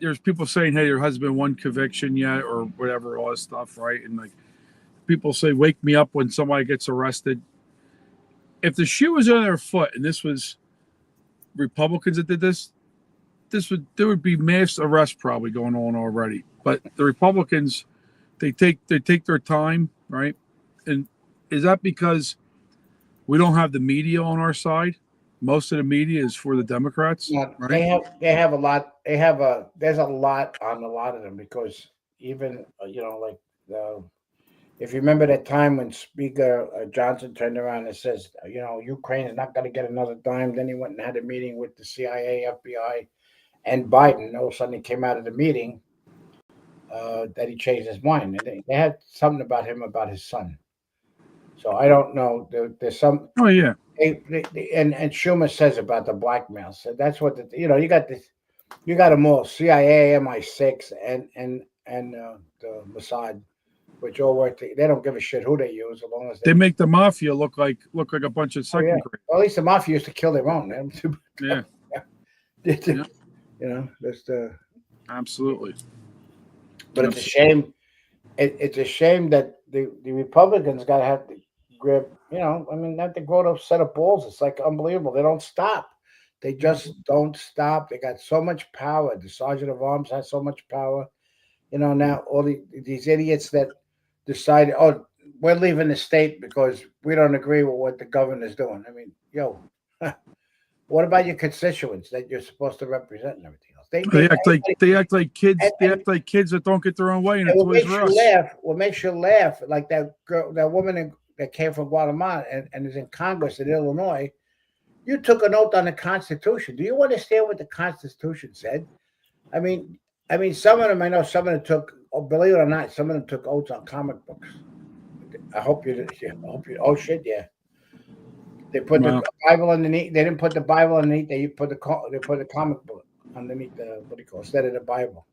Speaker 2: There's people saying, hey, there hasn't been one conviction yet or whatever, all this stuff, right? And like people say, wake me up when somebody gets arrested. If the shoe was on their foot and this was Republicans that did this, there would be mass arrests probably going on already. But the Republicans, they take their time, right? And is that because we don't have the media on our side? Most of the media is for the Democrats.
Speaker 3: Yeah,
Speaker 2: right?
Speaker 3: They have a lot. There's a lot on a lot of them because even if you remember that time when Speaker Johnson turned around and says, Ukraine is not going to get another dime. Then he went and had a meeting with the CIA, FBI, and Biden. All of a sudden, he came out of the meeting that he changed his mind. And they had something about him, about his son. So I don't know. There's some.
Speaker 2: Oh yeah.
Speaker 3: And Schumer says about the blackmail. So that's what you got this. You got them all: CIA, MI6, and the Mossad, which all work. They don't give a shit who they use, as long as
Speaker 2: they make the mafia look like a bunch of second grade.
Speaker 3: Well, at least the mafia used to kill their own.
Speaker 2: Yeah.
Speaker 3: That's
Speaker 2: absolutely.
Speaker 3: But it's a shame. It's a shame that the Republicans got to have to grip. Not to grow a set of balls. It's like unbelievable. They don't stop. They just don't stop. They got so much power. The Sergeant of Arms has so much power. Now all these idiots that decide, we're leaving the state because we don't agree with what the governor's doing. I mean, what about your constituents that you're supposed to represent and everything else?
Speaker 2: They act like kids. They act like kids that don't get their own way. And
Speaker 3: what makes you laugh, like that girl, that woman that came from Guatemala and is in Congress in Illinois. You took an oath on the Constitution. Do you understand what the Constitution said? I mean, some of them, I know some of them took, believe it or not, some of them took oaths on comic books. I hope you, oh shit, yeah. They put the Bible underneath. They didn't put the Bible underneath. They put the comic book underneath the what do you call it, instead of the Bible.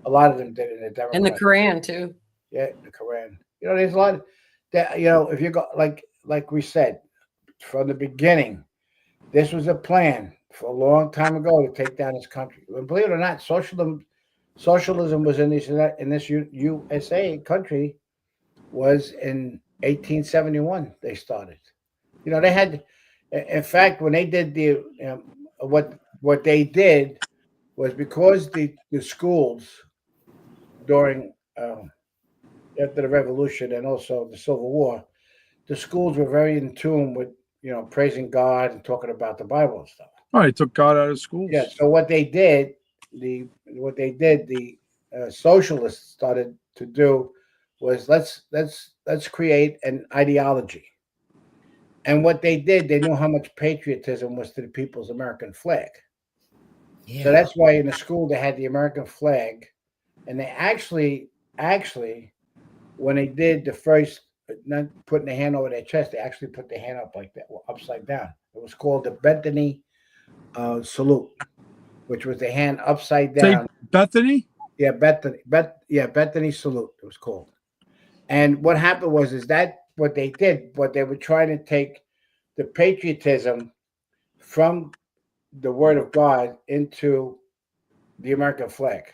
Speaker 3: A lot of them did it in the Democrat.
Speaker 1: And the Quran too.
Speaker 3: Yeah, the Quran. There's a lot that if you go like we said from the beginning, this was a plan for a long time ago to take down this country. And believe it or not, socialism was in this USA country was in 1871. They started. They had, in fact, when they did what they did was because the schools during after the Revolution and also the Civil War, the schools were very in tune with praising God and talking about the Bible and stuff.
Speaker 2: Oh, they took God out of schools.
Speaker 3: Yeah. So what they did, the socialists started to do was let's create an ideology. And what they did, they knew how much patriotism was to the people's American flag. Yeah. So that's why in the school they had the American flag, and they actually, when they did the first, not putting the hand over their chest, they actually put the hand up like that, upside down. It was called the Bethany salute, which was the hand upside down.
Speaker 2: Say Bethany?
Speaker 3: Yeah, Bethany salute. It was called. And what happened is that what they did, but they were trying to take the patriotism from the Word of God into the American flag.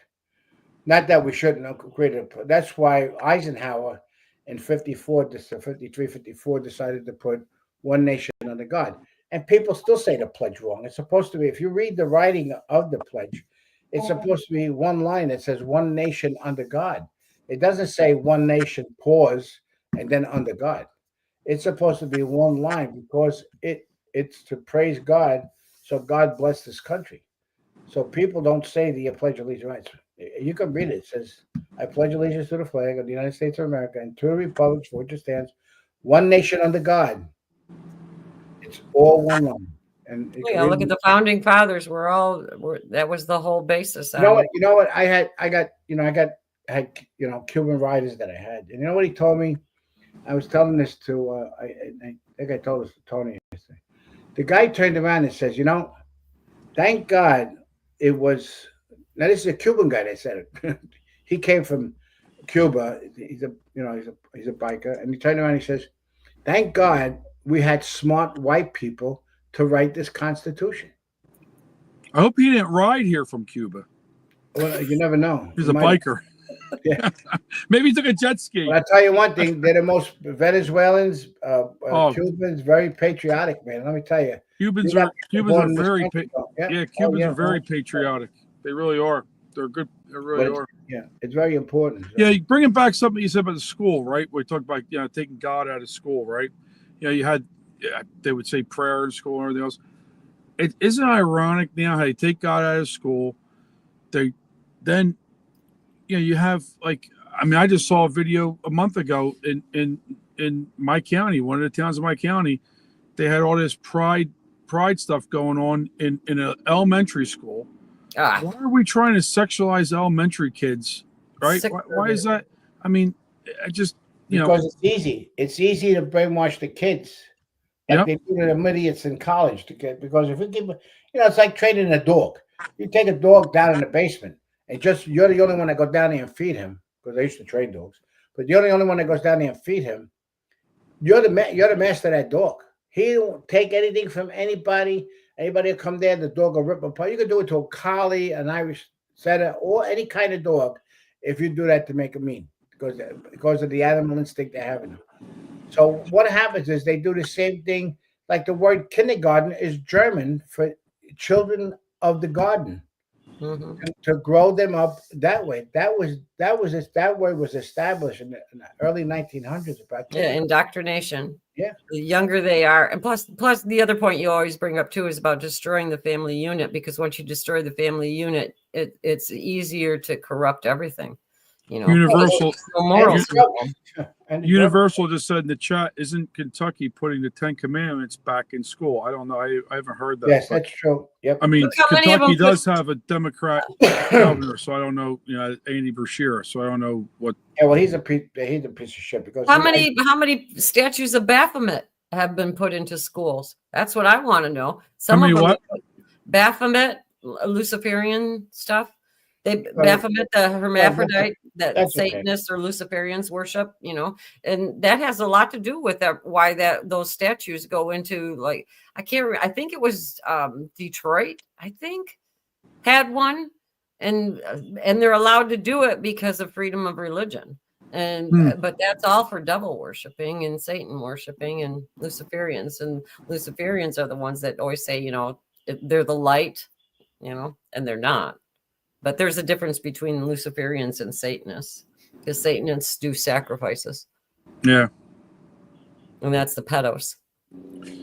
Speaker 3: Not that we shouldn't have created it. That's why Eisenhower in 54 decided to put one nation under God. And people still say the pledge wrong. It's supposed to be, if you read the writing of the pledge, it's supposed to be one line that says one nation under God. It doesn't say one nation, pause, and then under God. It's supposed to be one line because it's to praise God, so God bless this country. So people don't say the pledge of allegiance. Right? You can read it. It says, I pledge allegiance to the flag of the United States of America and to the republic for which it stands, one nation under God. It's all one line. And
Speaker 1: look at the founding fathers. That was the whole basis.
Speaker 3: You know what? I had Cuban writers that I had. And you know what he told me? I was telling this to, I think I told this to Tony yesterday. The guy turned around and says, thank God it was, now this is a Cuban guy that said it. He came from Cuba. He's a biker. And he turned around and he says, thank God we had smart white people to write this Constitution.
Speaker 2: I hope he didn't ride here from Cuba.
Speaker 3: Well, you never know.
Speaker 2: He's a biker.
Speaker 3: Yeah.
Speaker 2: Maybe he took a jet ski.
Speaker 3: But I'll tell you one thing, they're the most Venezuelans, Cubans, very patriotic, man. Let me tell you.
Speaker 2: Cubans are very are very patriotic. They really are. They're good. They really are.
Speaker 3: Yeah, it's very important. So.
Speaker 2: Yeah, bringing back something you said about the school, right? We talked about taking God out of school, right? You had they would say prayer in school and everything else. It isn't ironic now how they take God out of school. They then you have I just saw a video a month ago in my county, one of the towns of my county. They had all this pride stuff going on in an elementary school. Why are we trying to sexualize elementary kids? Right? Why is that? I mean,
Speaker 3: because it's easy. It's easy to brainwash the kids. Like they do the idiots in college because if you give it's like training a dog. You take a dog down in the basement and you're the only one that goes down there and feed him, because I used to train dogs. But you're the only one that goes down there and feed him. You're the master of that dog. He don't take anything from anybody. Anybody will come there, the dog will rip apart. You can do it to a collie, an Irish setter, or any kind of dog if you do that to make them mean, because of the animal instinct they have in them. So what happens is they do the same thing. Like the word kindergarten is German for children of the garden. Mm-hmm. To grow them up that way. That word was established in the early 1900s.
Speaker 1: Indoctrination.
Speaker 3: Yeah.
Speaker 1: The younger they are, and plus the other point you always bring up too is about destroying the family unit, because once you destroy the family unit, it's easier to corrupt everything.
Speaker 2: Universal
Speaker 1: morals.
Speaker 2: Universal just said in the chat, isn't Kentucky putting the 10 Commandments back in school? I don't know. I haven't heard that.
Speaker 3: Yes, that's true. Yep.
Speaker 2: I mean, Kentucky does have a Democrat governor, so I don't know. Andy Beshear, so I don't know what.
Speaker 3: Yeah, well, he's a piece of shit. Because
Speaker 1: how many statues of Baphomet have been put into schools? That's what I want to know. Some of them, Baphomet. Luciferian stuff. They
Speaker 3: Well,
Speaker 1: Baphomet, the hermaphrodite that
Speaker 3: that's okay.
Speaker 1: Satanists or Luciferians worship, and that has a lot to do with that. Why those statues go into, like, I think it was Detroit, I think, had one, and they're allowed to do it because of freedom of religion. But that's all for devil worshiping and Satan worshiping and Luciferians. And Luciferians are the ones that always say, they're the light, and they're not. But there's a difference between Luciferians and Satanists, because Satanists do sacrifices.
Speaker 2: Yeah.
Speaker 1: And that's the pedos.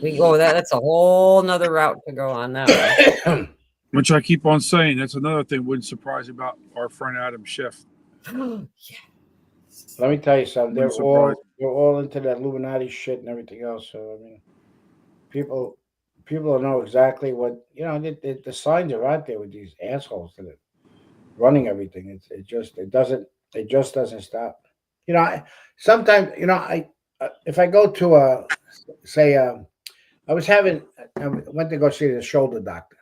Speaker 1: That's a whole nother route to go on that.
Speaker 2: Which I keep on saying, that's another thing wouldn't surprise me about our friend Adam Schiff.
Speaker 3: Yeah. Let me tell you something. They're all into that Illuminati shit and everything else. So I mean, people know exactly what the signs are out there with these assholes that are running everything. It just doesn't stop. Sometimes if I go to I went to go see the shoulder doctor.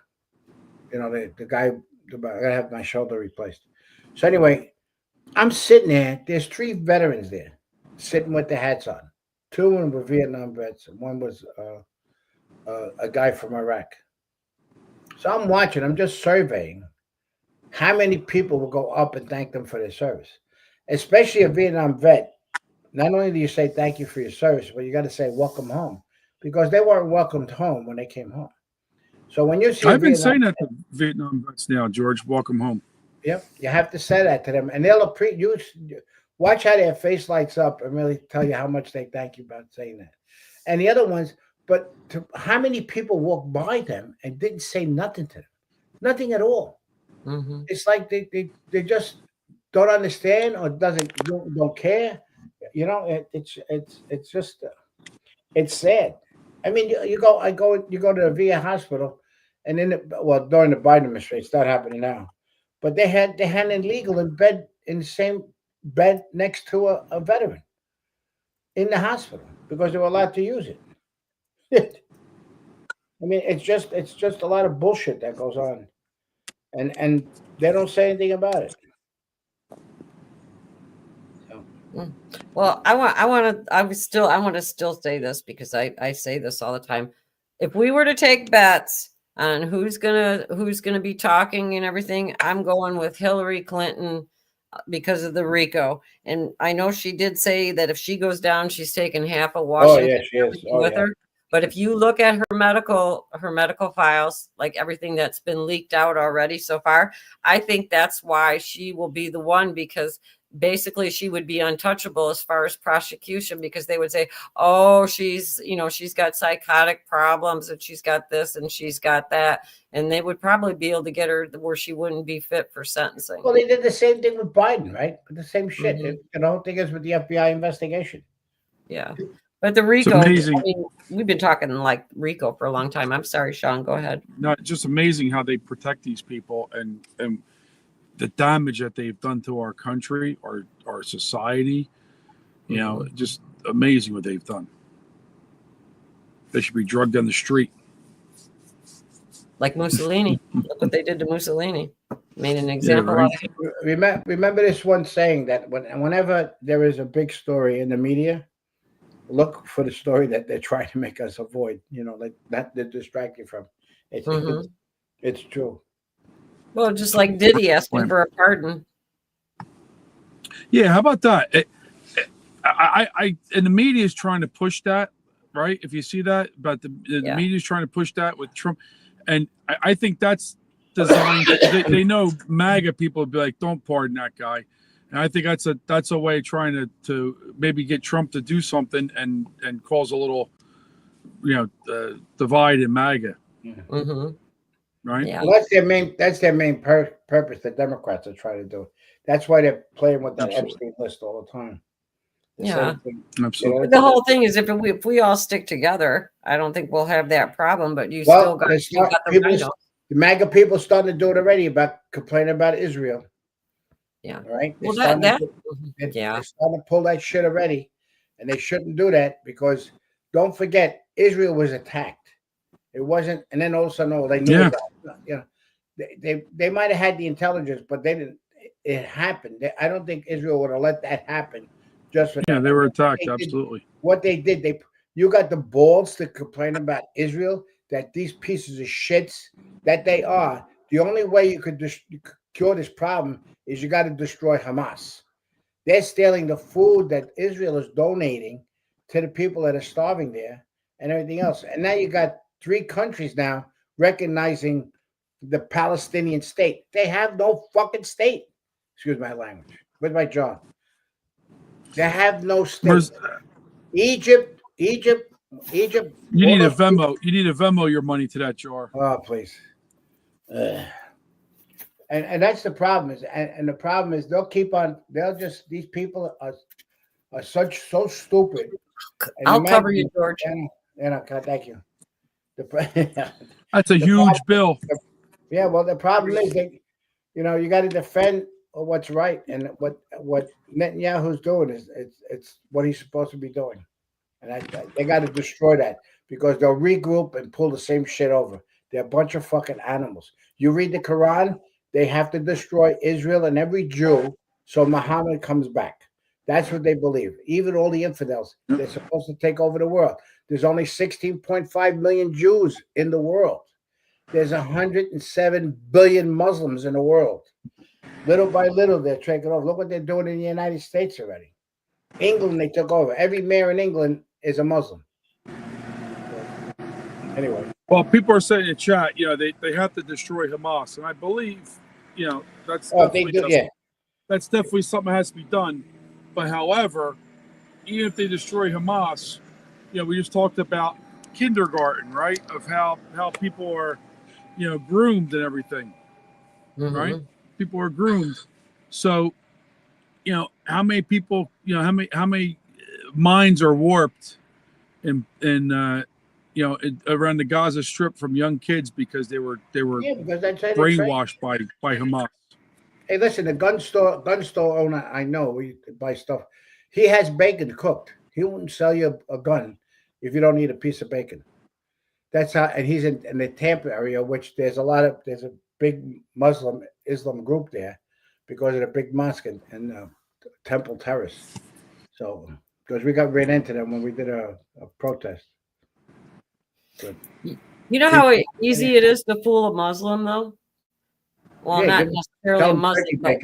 Speaker 3: The guy, I gotta have my shoulder replaced. So anyway, I'm sitting there. There's 3 veterans there, sitting with their hats on. 2 of them were Vietnam vets, and 1 was a guy from Iraq. So I'm watching. I'm just surveying how many people will go up and thank them for their service, especially a Vietnam vet. Not only do you say thank you for your service, but you got to say welcome home, because they weren't welcomed home when they came home. So when you see,
Speaker 2: I've been saying that to Vietnam vets now, George. Welcome home.
Speaker 3: Yep, you have to say that to them, and they'll watch how their face lights up and really tell you how much they thank you about saying that. And the other ones, but how many people walked by them and didn't say nothing to them, nothing at all. Mm-hmm. It's like they just don't understand or don't care. It's just it's sad. I mean, you go to the VA hospital, and then during the Biden administration, it's not happening now, but they had an illegal in the same bed next to a veteran in the hospital because they were allowed to use it. I mean, it's just a lot of bullshit that goes on, and they don't say anything about it.
Speaker 1: Well, I want to still say this, because I say this all the time. If we were to take bets on who's gonna be talking and everything, I'm going with Hillary Clinton because of the RICO. And I know she did say that if she goes down, she's taking half of Washington with her. But if you look at her medical files, like everything that's been leaked out already so far, I think that's why she will be the one, because basically she would be untouchable as far as prosecution, because they would say, oh, she's got psychotic problems, and she's got this and she's got that. And they would probably be able to get her where she wouldn't be fit for sentencing.
Speaker 3: Well, they did the same thing with Biden, right? The same shit. Mm-hmm. The whole thing is with the FBI investigation.
Speaker 1: Yeah. But the RICO, we've been talking like RICO for a long time. I'm sorry, Sean, go ahead.
Speaker 2: No, it's just amazing how they protect these people and the damage that they've done to our country, our society. Just amazing what they've done. They should be drugged on the street.
Speaker 1: Like Mussolini. Look what they did to Mussolini. Made an example of him.
Speaker 3: Remember this one saying that whenever there is a big story in the media, look for the story that they're trying to make us avoid, like that they distract you from. It's true.
Speaker 1: Well, just like Diddy asking for a pardon.
Speaker 2: Yeah, how about that? And the media is trying to push that, right? If you see that, but the media is trying to push that with Trump, and I think that's designed. They know MAGA people would be like, "Don't pardon that guy." And I think that's a way of trying to maybe get Trump to do something and cause a little, divide in MAGA.
Speaker 1: Mm-hmm.
Speaker 2: Right.
Speaker 3: Yeah. Well, that's their main purpose. The Democrats are trying to do. That's why they're playing with that Epstein list all the time.
Speaker 2: Absolutely.
Speaker 1: The whole thing is, if we all stick together, I don't think we'll have that problem. But still got
Speaker 3: the MAGA people starting to do it already about complaining about Israel.
Speaker 1: Yeah.
Speaker 3: Right.
Speaker 1: Well,
Speaker 3: they're starting to pull that shit already, and they shouldn't do that, because don't forget, Israel was attacked. It wasn't, and then all of a sudden, they knew that. they might have had the intelligence, but they didn't. It happened. I don't think Israel would have let that happen just for
Speaker 2: Yeah,
Speaker 3: that.
Speaker 2: they were attacked.
Speaker 3: They did-
Speaker 2: Absolutely.
Speaker 3: what they did, you got the balls to complain about Israel, that these pieces of shits that they are. The only way you could cure this problem is you got to destroy Hamas. They're stealing the food that Israel is donating to the people that are starving there and everything else. And now you got 3 countries now recognizing the Palestinian state. They have no fucking state. Excuse my language. With my jaw. They have no state. Egypt.
Speaker 2: You
Speaker 3: All
Speaker 2: need a
Speaker 3: those people.
Speaker 2: Venmo. You need to Venmo your money to that jar.
Speaker 3: Oh, please. And that's the problem is, and the problem is these people are so stupid. And
Speaker 1: I'll cover you, George.
Speaker 3: Thank you.
Speaker 2: That's a huge bill.
Speaker 3: Yeah, well, the problem is that you got to defend what's right, and what Netanyahu's doing is it's what he's supposed to be doing, and they got to destroy that because they'll regroup and pull the same shit over. They're a bunch of fucking animals. You read the Quran, they have to destroy Israel and every Jew so Muhammad comes back. That's what they believe. Even all the infidels, they're supposed to take over the world. There's only 16.5 million Jews in the world. There's 107 billion Muslims in the world. Little by little, they're taking over. Look what they're doing in the United States already. England, they took over. Every mayor in England is a Muslim. Anyway.
Speaker 2: Well, people are saying in the chat, they have to destroy Hamas, and I believe, that's definitely that's definitely something that has to be done. But however, even if they destroy Hamas, we just talked about kindergarten, right? Of how people are, groomed and everything, right? People are groomed. So, how many people, how many minds are warped in around the Gaza Strip from young kids because they were
Speaker 3: because that's how
Speaker 2: brainwashed by Hamas.
Speaker 3: Hey, listen, the gun store owner I know, we buy stuff. He has bacon cooked. He won't sell you a gun if you don't need a piece of bacon. That's how, and he's in the Tampa area, which there's a big Islam group there because of the big mosque and Temple Terrace. So, because we got ran into them when we did a protest. But,
Speaker 1: you know how easy it is to fool a Muslim, though? Well, not necessarily a Muslim, but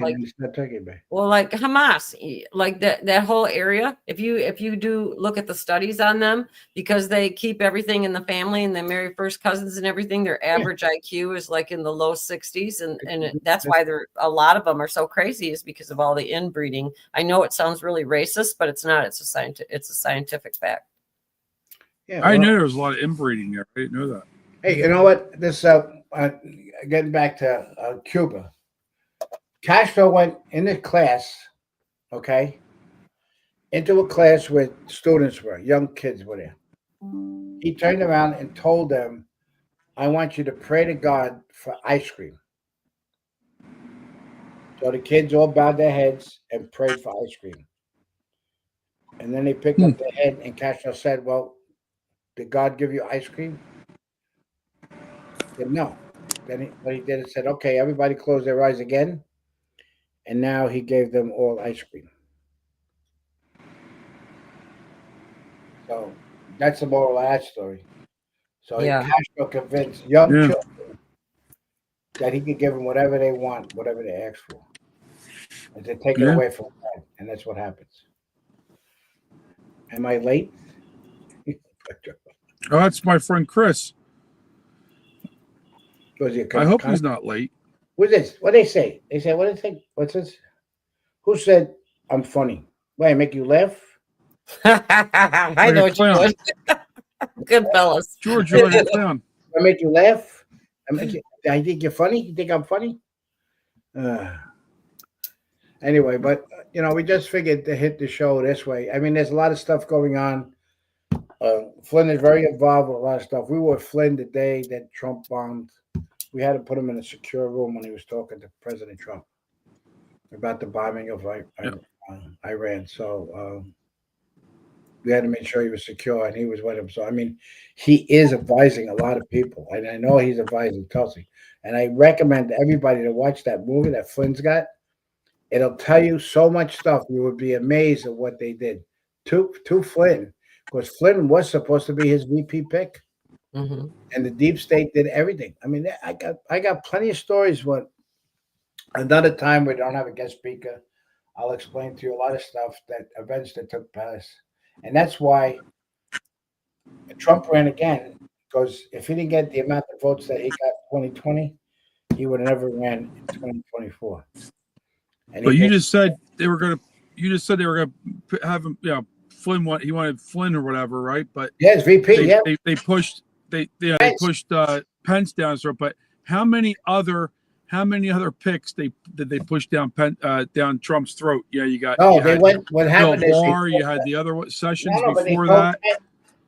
Speaker 1: like Hamas, like that whole area. If you do look at the studies on them, because they keep everything in the family and they marry first cousins and everything, their average IQ is like in the low 60s, and that's why a lot of them are so crazy, is because of all the inbreeding. I know it sounds really racist, but it's not. It's a scientific fact.
Speaker 3: Yeah,
Speaker 2: I knew there was a lot of inbreeding there. I didn't know that.
Speaker 3: Hey, you know what? This getting back to Cuba. Castro went in the class, okay, into a class where students were, young kids were there. He turned around and told them, "I want you to pray to God for ice cream." So the kids all bowed their heads and prayed for ice cream. And then they picked up their head, and Castro said, "Well, did God give you ice cream?" He said, "No." Then what he did is said, "Okay, everybody close their eyes again." And now he gave them all ice cream. So that's the moral of that story. So Castro convinced young children that he could give them whatever they want, whatever they ask for, and to take it away from them. And that's what happens. Am I late?
Speaker 2: Oh, that's my friend Chris. I hope he's not late.
Speaker 3: What's this? What they say? They say, what do they think? What's this? Who said I'm funny? Why, make you laugh?
Speaker 1: I know what you would. Good fellas.
Speaker 2: George, you're like a clown.
Speaker 3: I make you laugh? I think you're funny? You think I'm funny? Anyway, but, we just figured to hit the show this way. I mean, there's a lot of stuff going on. Flynn is very involved with a lot of stuff. We were Flynn the day that Trump bombed. We had to put him in a secure room when he was talking to President Trump about the bombing of Iran. So we had to make sure he was secure, and he was with him. So I mean, he is advising a lot of people, and I know he's advising Tulsi. And I recommend everybody to watch that movie that Flynn's got. It'll tell you so much stuff. You would be amazed at what they did to Flynn, because Flynn was supposed to be his VP pick,
Speaker 1: Mm-hmm.
Speaker 3: and the deep state did everything. I mean, I got plenty of stories. But another time we don't have a guest speaker, I'll explain to you a lot of stuff, that events that took place, and that's why Trump ran again. Because if he didn't get the amount of votes that he got in 2020, he would have never ran in 2024. And
Speaker 2: But you just said they were going to. You just said they were going to have him. Yeah, Flynn. He wanted Flynn or whatever, right? But
Speaker 3: yes, VP.
Speaker 2: They pushed. They pushed Pence down. So, but how many other picks did they push down down Trump's throat? Yeah, you got.
Speaker 3: No,
Speaker 2: you
Speaker 3: they went. What happened
Speaker 2: Bill
Speaker 3: is
Speaker 2: Barr. You had the other sessions before
Speaker 3: but
Speaker 2: that.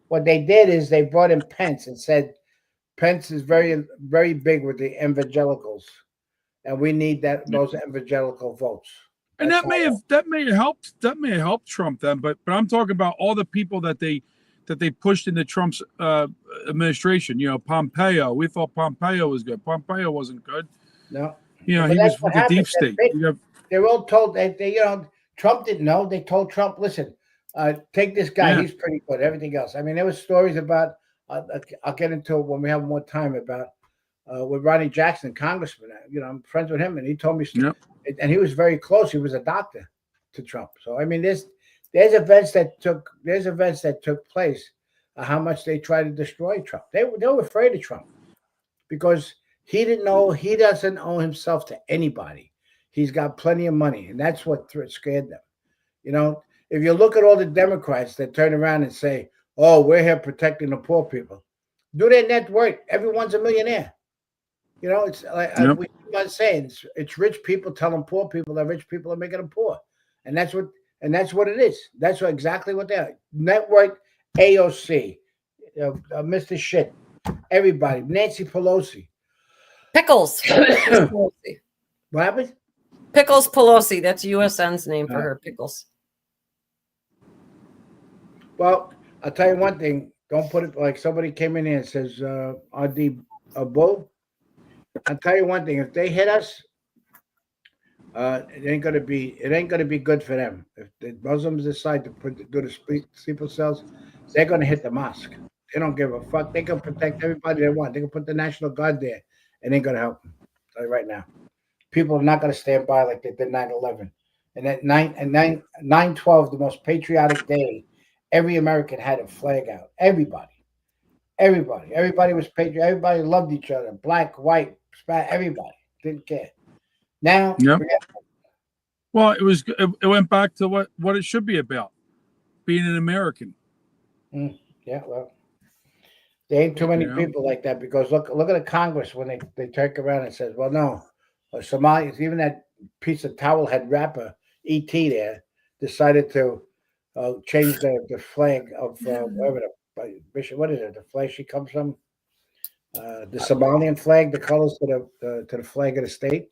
Speaker 3: what they did is they brought in Pence and said Pence is very, very big with the evangelicals, and we need those evangelical votes.
Speaker 2: And that may have helped Trump then, but I'm talking about all the people that they pushed into Trump's administration. You know, Pompeo. We thought Pompeo was good. Pompeo wasn't good.
Speaker 3: No,
Speaker 2: you know, he was with the deep state.
Speaker 3: They were all told that Trump didn't know. They told Trump, listen, take this guy. Yeah. He's pretty good. Everything else. I mean, there were stories about. I'll get into it when we have more time about with Ronnie Jackson, congressman. You know, I'm friends with him, and he told me.
Speaker 2: Yep.
Speaker 3: And he was very close. He was a doctor to Trump. So I mean, there's events that took place. How much they tried to destroy Trump. They were afraid of Trump because he doesn't owe himself to anybody. He's got plenty of money, and that's what scared them. You know, if you look at all the Democrats that turn around and say, "Oh, we're here protecting the poor people," do their net worth. Everyone's a millionaire. You know, it's like we keep on saying, it's rich people telling poor people that rich people are making them poor, and that's what it is. That's exactly what they are. Network, AOC, Mr. Shit, everybody, Nancy Pelosi,
Speaker 1: Pickles.
Speaker 3: What happened?
Speaker 1: Pickles Pelosi. That's USN's name for her. Pickles.
Speaker 3: Well, I'll tell you one thing. Don't put it like somebody came in here and says, "RD a bull." I'll tell you one thing: if they hit us, it ain't gonna be good for them. If the Muslims decide to do the sleeper cells, they're gonna hit the mosque. They don't give a fuck. They can protect everybody they want. They can put the National Guard there. It ain't gonna help them. I'll tell you right now, people are not gonna stand by like they did 9/11. And at 9/12, the most patriotic day, every American had a flag out. Everybody was patriot. Everybody loved each other. Black, white, Spanish, everybody didn't care. Now,
Speaker 2: well, it went back to what it should be about, being an American.
Speaker 3: Yeah, well, there ain't too many people like that because look at the Congress when they turn around and says, well, no, Somalis, even that piece of towel head rapper E.T. there decided to change the flag of whatever Bishop, what is it? The flag she comes from? The Somalian flag, the colors to the flag of the state.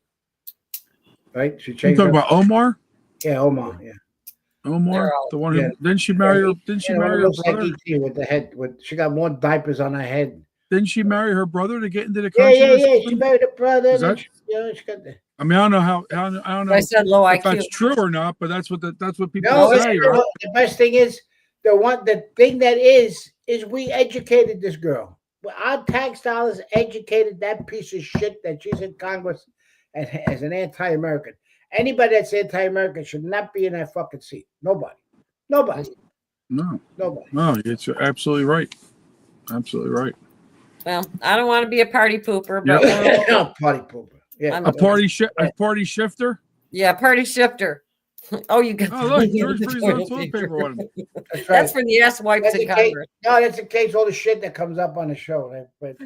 Speaker 3: Right? She changed.
Speaker 2: You talking about Omar?
Speaker 3: Yeah, Omar. Yeah.
Speaker 2: Omar, the one who didn't she marry her? Didn't she marry her brother?
Speaker 3: Like ET with the head. She got more diapers on her head.
Speaker 2: Didn't she marry her brother to get into the country?
Speaker 3: Yeah. She married her brother. She got the.
Speaker 2: I mean, I don't know how. I don't know
Speaker 1: I said low
Speaker 2: if
Speaker 1: IQ.
Speaker 2: That's true or not, but that's what people say.
Speaker 3: Right? The best thing is the thing that is we educated this girl. Our tax dollars educated that piece of shit that she's in Congress as an anti-American. Anybody that's anti-American should not be in that fucking seat. Nobody.
Speaker 2: No.
Speaker 3: Nobody.
Speaker 2: No, it's absolutely right. Absolutely right.
Speaker 1: Well, I don't want to be a party pooper, but
Speaker 3: no, party pooper. Yeah,
Speaker 2: a party shifter.
Speaker 1: Yeah, party shifter. Oh, you got.
Speaker 2: Oh, look, George put his own toilet paper on him.
Speaker 1: That's for the ass wipes in Congress.
Speaker 3: No, that's in case all the shit that comes up on the show.
Speaker 1: But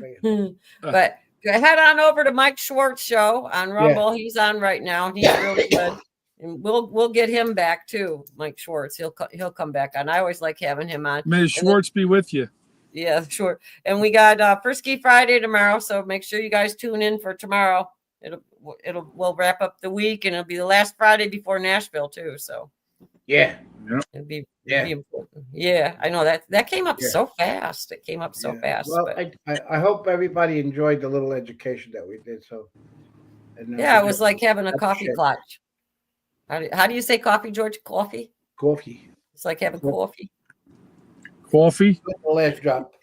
Speaker 1: head on over to Mike Schwartz show on Rumble. Yeah. He's on right now. He's really good, and we'll get him back too. Mike Schwartz. He'll come back on. I always like having him on.
Speaker 2: May Schwartz be with you.
Speaker 1: Yeah, sure. And we got Frisky Friday tomorrow, so make sure you guys tune in for tomorrow. We'll wrap up the week, and it'll be the last Friday before Nashville too. So
Speaker 3: yeah,
Speaker 1: It'd be
Speaker 3: Yeah.
Speaker 1: important. Yeah, I know that came up
Speaker 3: Yeah.
Speaker 1: so fast. It came up so
Speaker 3: Yeah.
Speaker 1: fast.
Speaker 3: Well,
Speaker 1: But
Speaker 3: I hope everybody enjoyed the little education that we did. So, and
Speaker 1: yeah, it was like having a
Speaker 3: that's
Speaker 1: coffee
Speaker 3: shit.
Speaker 1: clutch. How do you say coffee, George? Coffee?
Speaker 3: Coffee.
Speaker 1: It's like having coffee.
Speaker 2: Coffee?
Speaker 3: The last drop.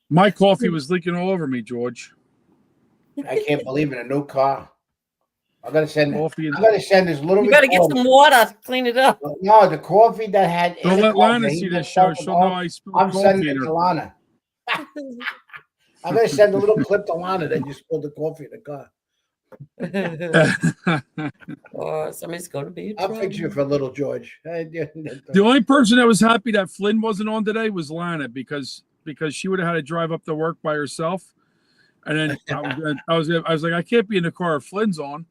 Speaker 2: My coffee was leaking all over me, George.
Speaker 3: I can't believe it. A new car. I gotta send.
Speaker 2: Coffee.
Speaker 3: I gotta send this little.
Speaker 1: You got to get some water to clean it up.
Speaker 3: No, the coffee that had.
Speaker 2: Don't
Speaker 3: in the
Speaker 2: let
Speaker 3: coffee,
Speaker 2: Lana
Speaker 3: he
Speaker 2: see this
Speaker 3: mixed
Speaker 2: show.
Speaker 3: up with
Speaker 2: She'll
Speaker 3: all-
Speaker 2: know I spilled
Speaker 3: I'm sending
Speaker 2: coffee
Speaker 3: it
Speaker 2: in
Speaker 3: to
Speaker 2: her.
Speaker 3: Lana. I'm gonna send a little clip to Lana that you spilled the coffee in the car.
Speaker 1: Oh, somebody's going to be in
Speaker 3: I'll
Speaker 1: trouble.
Speaker 3: fix you for little George.
Speaker 2: The only person that was happy that Flynn wasn't on today was Lana because she would have had to drive up to work by herself. And then I was like, I can't be in the car if Flynn's on.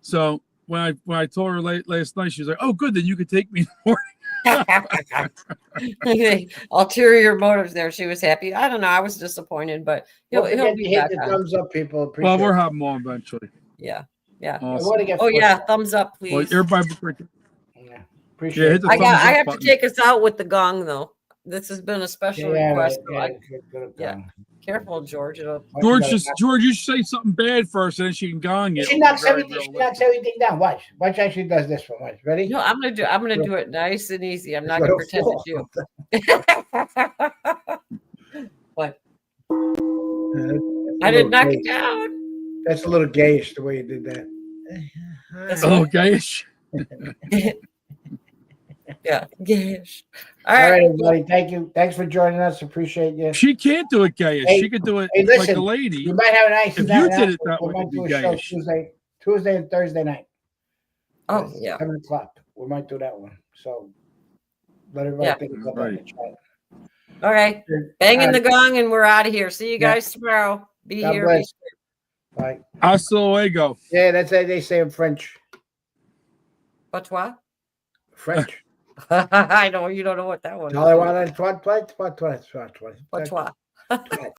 Speaker 2: So when I told her last night, she was like, "Oh, good, then you could take me in the morning."
Speaker 1: Ulterior motives there. She was happy. I don't know. I was disappointed, but he'll be
Speaker 3: hit
Speaker 1: back
Speaker 3: the
Speaker 1: on.
Speaker 3: thumbs up, people. Appreciate
Speaker 2: Well, we'll
Speaker 3: it.
Speaker 2: have them on eventually.
Speaker 1: Yeah.
Speaker 2: Awesome.
Speaker 1: Oh yeah, thumbs up,
Speaker 2: Well,
Speaker 1: please.
Speaker 2: everybody,
Speaker 3: Yeah. Appreciate
Speaker 2: hit the
Speaker 3: it.
Speaker 2: thumbs
Speaker 1: I
Speaker 2: up
Speaker 1: have
Speaker 2: button.
Speaker 1: to take us out with the gong though. This has been a special request.
Speaker 3: Yeah.
Speaker 1: Careful, George.
Speaker 2: George, you should say something bad first, and then she can gong it.
Speaker 3: She knocks everything down. Watch how she does this one. Watch. Ready?
Speaker 1: No, I'm gonna do it nice and easy. I'm not gonna pretend to do. What? I didn't knock it down.
Speaker 3: That's a little gayish the way you did that.
Speaker 2: Gayish.
Speaker 1: Yeah, gayish.
Speaker 3: All right, everybody. Thank you. Thanks for joining us. Appreciate you.
Speaker 2: She can't do it gayish.
Speaker 3: Hey,
Speaker 2: she could do it
Speaker 3: listen,
Speaker 2: like a lady.
Speaker 3: You might have a nice.
Speaker 2: If you did it that way,
Speaker 3: we might
Speaker 2: it'd be
Speaker 3: do a show
Speaker 2: gayish.
Speaker 3: Tuesday and Thursday night.
Speaker 1: Oh yeah.
Speaker 3: 7:00. We might do that one. So let everybody think about that in the chat.
Speaker 1: All right. Banging the gong and we're out of here. See you guys tomorrow. Be
Speaker 3: God
Speaker 1: here.
Speaker 3: bless. Bye.
Speaker 2: Hasta luego.
Speaker 3: Yeah, that's how they say in French.
Speaker 1: Patois?
Speaker 3: French.
Speaker 1: I know you don't know what that one is.
Speaker 3: Patois.
Speaker 1: Patois.